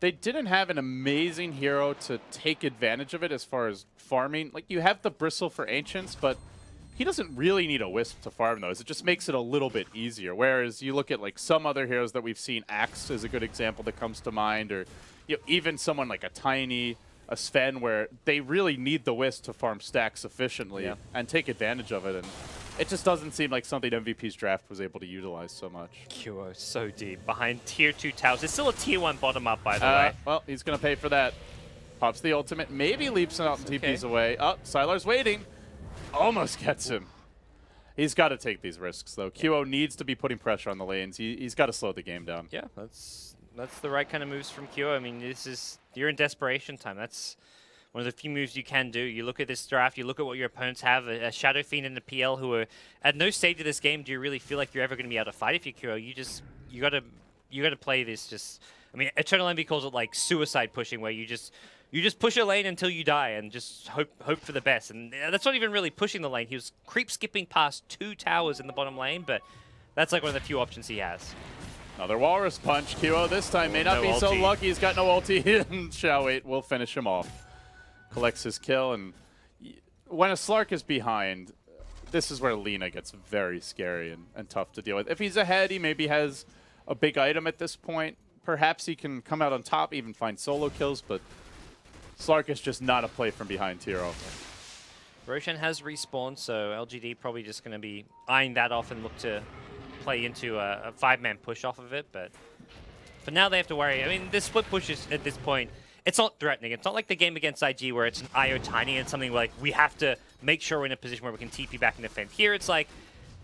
they didn't have an amazing hero to take advantage of it as far as farming. Like, you have the Bristle for Ancients, but he doesn't really need a Wisp to farm those. It just makes it a little bit easier. Whereas you look at, like, some other heroes that we've seen, Axe is a good example that comes to mind, or even someone like a Tiny, a Sven, where they really need the Wisp to farm stacks efficiently and take advantage of it. And it just doesn't seem like something MVP's draft was able to utilize so much. QO so deep behind tier 2 towers. It's still a tier 1 bottom up, by the way. Well, he's going to pay for that. Pops the ultimate, maybe leaps out and TPs away. Oh, Sylar's waiting. Almost gets him. He's got to take these risks, though. QO needs to be putting pressure on the lanes. He's got to slow the game down. Yeah, that's the right kind of moves from QO. I mean, you're in desperation time. That's one of the few moves you can do. You look at this draft, you look at what your opponents have, a Shadow Fiend and a PL who are at no stage of this game do you really feel like you're ever going to be able to fight if you're QO. You gotta play this just, Eternal Envy calls it like suicide pushing, where you just push a lane until you die and just hope for the best. And that's not even really pushing the lane. He was creep skipping past 2 towers in the bottom lane, but that's like one of the few options he has. Another Walrus Punch. QO this time may not be so lucky. He's got no ulti, and Xiao 8 will finish him off. Collects his kill, and when a Slark is behind, this is where Lina gets very scary and tough to deal with. If he's ahead, he maybe has a big item at this point. Perhaps he can come out on top, even find solo kills, but Slark is just not a play from behind hero. Roshan has respawned, so LGD probably just going to be eyeing that off and look to play into a 5-man push off of it. But for now, they have to worry. I mean, this split push is, at this point, it's not threatening. It's not like the game against IG where it's an IO tiny and something like we have to make sure we're in a position where we can TP back and defend. Here, it's like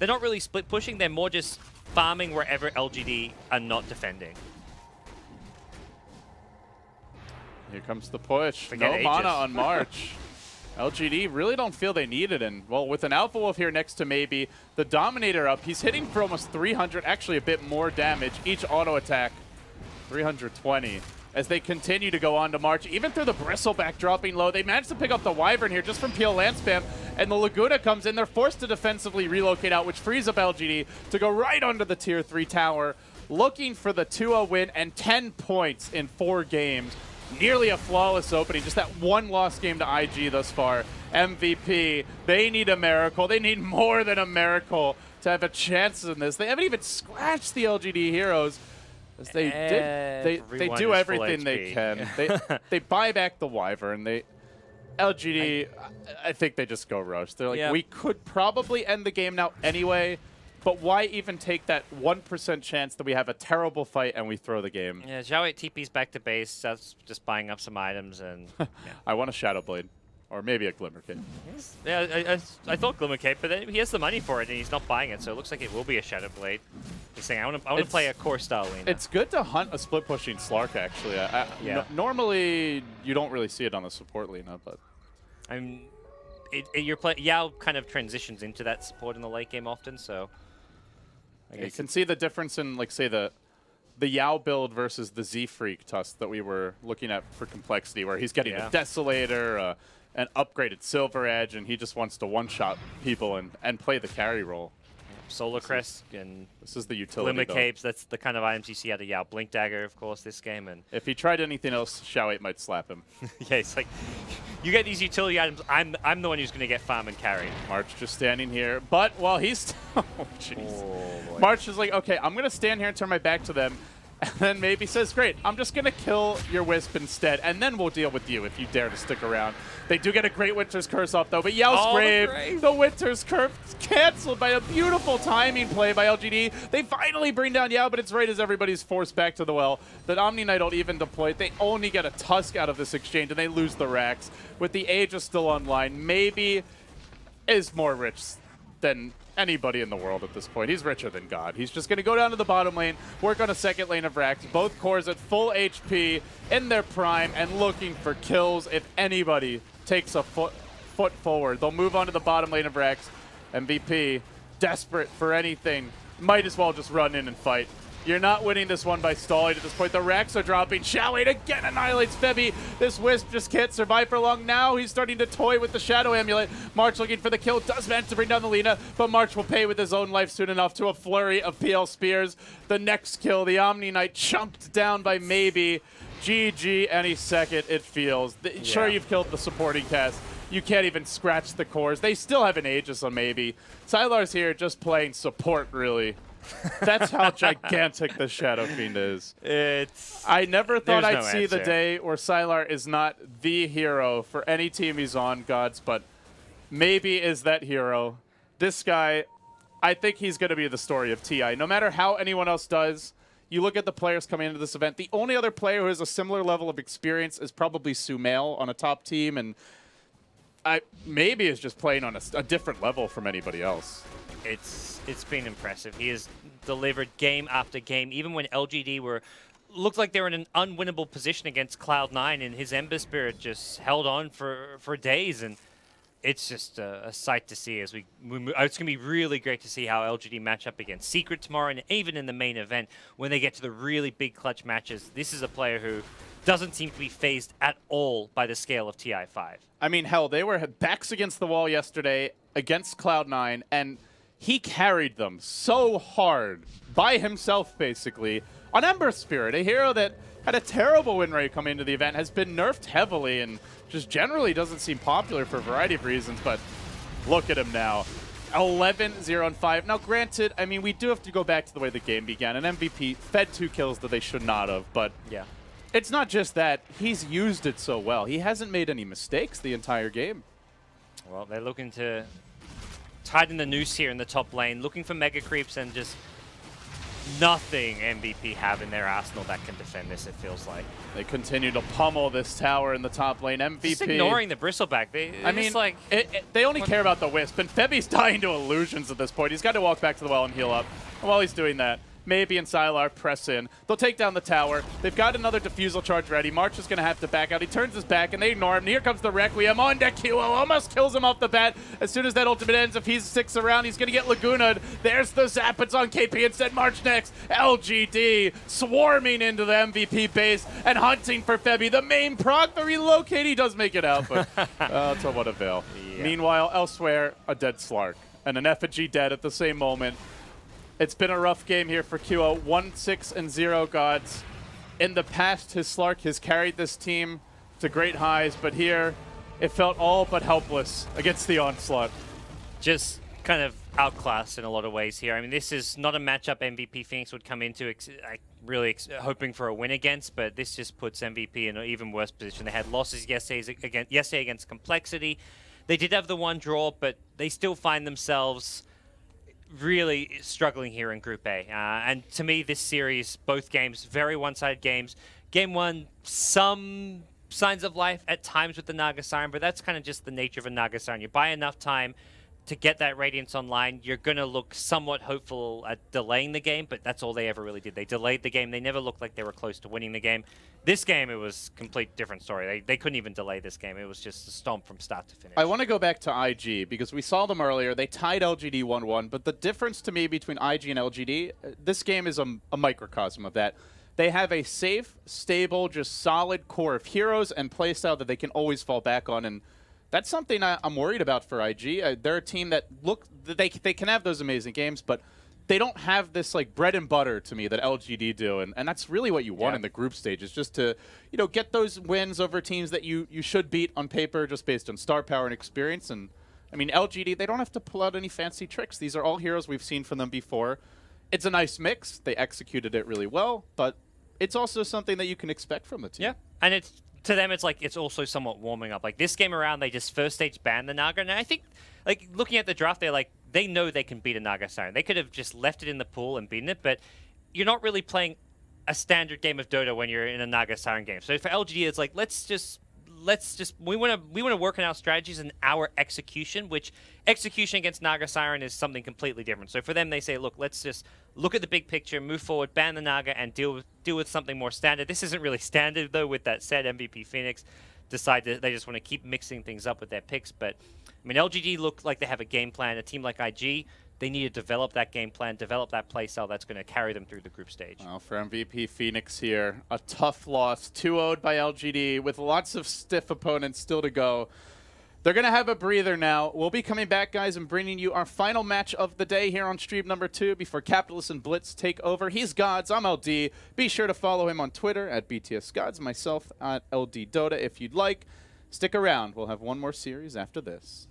they're not really split pushing. They're more just farming wherever LGD are not defending. Here comes the push. Forget No Aegis. mana on March. LGD really don't feel they need it. And, well, with an Alpha Wolf here next to maybe the Dominator up, he's hitting for almost 300, actually a bit more damage. Each auto attack, 320. As they continue to go on to March, even through the Bristleback dropping low, they managed to pick up the Wyvern here just from PL land spam, and the Laguna comes in. They're forced to defensively relocate out, which frees up LGD to go right onto the tier 3 tower, looking for the 2-0 win and 10 points in 4 games. Nearly a flawless opening, just that one lost game to IG thus far. MVP, they need a miracle. They need more than a miracle to have a chance in this. They haven't even scratched the LGD heroes. As they do everything they can. They buy back the Wyvern. LGD, I think they just go rush. They're like, we could probably end the game now anyway, but why even take that 1% chance that we have a terrible fight and we throw the game? Yeah, Zhao TP's back to base. That's just buying up some items and. I want a Shadow Blade. Or maybe a Glimmer Cape. Yeah, I thought Glimmer Cape, but then he has the money for it and he's not buying it, so it looks like it will be a Shadow Blade. He's saying, I want to play a core style lane. It's good to hunt a split pushing Slark, actually. Normally, you don't really see it on the support Lina, but. I mean, Yao kind of transitions into that support in the late game often, so. You can see the difference in, like, say, the Yao build versus the Z-Freak Tusk that we were looking at for complexity, where he's getting a Desolator, an upgraded Silver Edge, and he just wants to one-shot people and play the carry role. Solar Crest and this is the utility. Glimmer Capes, that's the kind of items you see out of Yao. Blink Dagger, of course, this game. And if he tried anything else, Xiao 8 might slap him. Yeah, it's like, you get these utility items, I'm the one who's going to get farm and carry. March just standing here, but while he's... oh, jeez. March is like, okay, I'm going to stand here and turn my back to them. And then maybe says, great, I'm just going to kill your Wisp instead, and then we'll deal with you if you dare to stick around. They do get a great Winter's Curse off, though, but Yao's Grave, the Winter's Curse canceled by a beautiful timing play by LGD. They finally bring down Yao, but it's right as everybody's forced back to the well. The Omni Knight don't even deploy. They only get a Tusk out of this exchange, and they lose the racks. With the Aegis still online, maybe is more rich than anybody in the world at this point. He's richer than God. He's just going to go down to the bottom lane, work on a second lane of racks. Both cores at full HP in their prime and looking for kills. If anybody takes a foot forward, they'll move on to the bottom lane of racks. MVP, desperate for anything, might as well just run in and fight. You're not winning this one by stalling at this point. The racks are dropping. Xiao 8 again annihilates Febby. This Wisp just can't survive for long. Now he's starting to toy with the Shadow Amulet. March looking for the kill. Does manage to bring down the Lina, but March will pay with his own life soon enough to a flurry of PL Spears. The next kill, the Omni Knight chunked down by maybe. GG any second, it feels. Sure, you've killed the supporting cast. You can't even scratch the cores. They still have an Aegis on maybe. Sylar's here just playing support, really. That's how gigantic the Shadow Fiend is. I never thought I'd see the day where Sylar is not the hero for any team he's on, gods, but maybe is that hero. This guy, I think he's going to be the story of TI. No matter how anyone else does, you look at the players coming into this event, the only other player who has a similar level of experience is probably Sumail on a top team, and maybe is just playing on a different level from anybody else. It's been impressive. He has delivered game after game, even when LGD looked like they were in an unwinnable position against Cloud9, and his Ember Spirit just held on for days, and it's just a sight to see as we move. It's going to be really great to see how LGD match up against Secret tomorrow, and even in the main event, when they get to the really big clutch matches. This is a player who doesn't seem to be phased at all by the scale of TI5. I mean, hell, they were backs against the wall yesterday against Cloud9, and he carried them so hard by himself, basically, on Ember Spirit, a hero that had a terrible win rate coming into the event, has been nerfed heavily, and just generally doesn't seem popular for a variety of reasons, but look at him now. 11-0-5. Now, granted, I mean, we do have to go back to the way the game began, and MVP fed 2 kills that they should not have, but yeah, it's not just that. He's used it so well. He hasn't made any mistakes the entire game. Well, they're looking to tighten the noose here in the top lane, looking for mega creeps and just nothing MVP have in their arsenal that can defend this, it feels like. They continue to pummel this tower in the top lane. MVP. Just ignoring the bristleback. I mean, like, they only care about the wisp, and Febi's dying to illusions at this point. He's got to walk back to the well and heal up. And while he's doing that, Maybe and Sylar press in. They'll take down the tower. They've got another defusal charge ready. March is going to have to back out. He turns his back, and they ignore him. And here comes the Requiem on deck. QO almost kills him off the bat. As soon as that ultimate ends, if he sticks around, he's going to get Laguna'd. There's the zap. It's on KP. Instead, March next. LGD swarming into the MVP base and hunting for Febi. The main proc, the relocate. He does make it out, but to what avail. Yeah. Meanwhile, elsewhere, a dead Slark and an effigy dead at the same moment. It's been a rough game here for QO. 1-6-0 gods. In the past, his Slark has carried this team to great highs, but here it felt all but helpless against the onslaught. Just kind of outclassed in a lot of ways here. I mean, this is not a matchup MVP.Phoenix would come into really hoping for a win against, but this just puts MVP in an even worse position. They had losses yesterday against Complexity. They did have the one draw, but they still find themselves really struggling here in Group A. And to me, this series, both games, very one-sided games. Game one, some signs of life at times with the Naga Siren, but that's kind of just the nature of a Naga Siren. You buy enough time to get that Radiance online, you're going to look somewhat hopeful at delaying the game, but that's all they ever really did. They delayed the game. They never looked like they were close to winning the game. This game, it was a complete different story. They couldn't even delay this game. It was just a stomp from start to finish. I want to go back to IG because we saw them earlier. They tied LGD 1-1, but the difference to me between IG and LGD, this game is a microcosm of that. They have a safe, stable, just solid core of heroes and playstyle that they can always fall back on, and that's something I'm worried about for IG. They're a team that they can have those amazing games, but they don't have this like bread and butter to me that LGD do, and that's really what you want in the group stage, is just to get those wins over teams that you should beat on paper just based on star power and experience. And I mean, LGD, they don't have to pull out any fancy tricks. These are all heroes we've seen from them before. It's a nice mix. They executed it really well, but it's also something that you can expect from the team. Yeah, and to them, it's like it's also somewhat warming up. Like this game around, they just first stage banned the Naga, and I think, like looking at the draft, they know they can beat a Naga Siren. They could have just left it in the pool and beaten it, but you're not really playing a standard game of Dota when you're in a Naga Siren game. So for LGD, it's like we want to work on our strategies and our execution, which execution against Naga Siren is something completely different. So for them, they say, look, let's just look at the big picture, move forward, ban the Naga, and deal with something more standard. This isn't really standard, though. With that said, MVP.Phoenix decide that they just want to keep mixing things up with their picks. But I mean, LGD look like they have a game plan. A team like IG, they need to develop that game plan, develop that playstyle that's going to carry them through the group stage. Well, for MVP.Phoenix here, a tough loss, 2-0'd by LGD with lots of stiff opponents still to go. They're going to have a breather now. We'll be coming back, guys, and bringing you our final match of the day here on stream number 2 before Capitalist and Blitz take over. He's Gods, I'm LD. Be sure to follow him on Twitter at BTSGods, myself at LD Dota if you'd like. Stick around. We'll have one more series after this.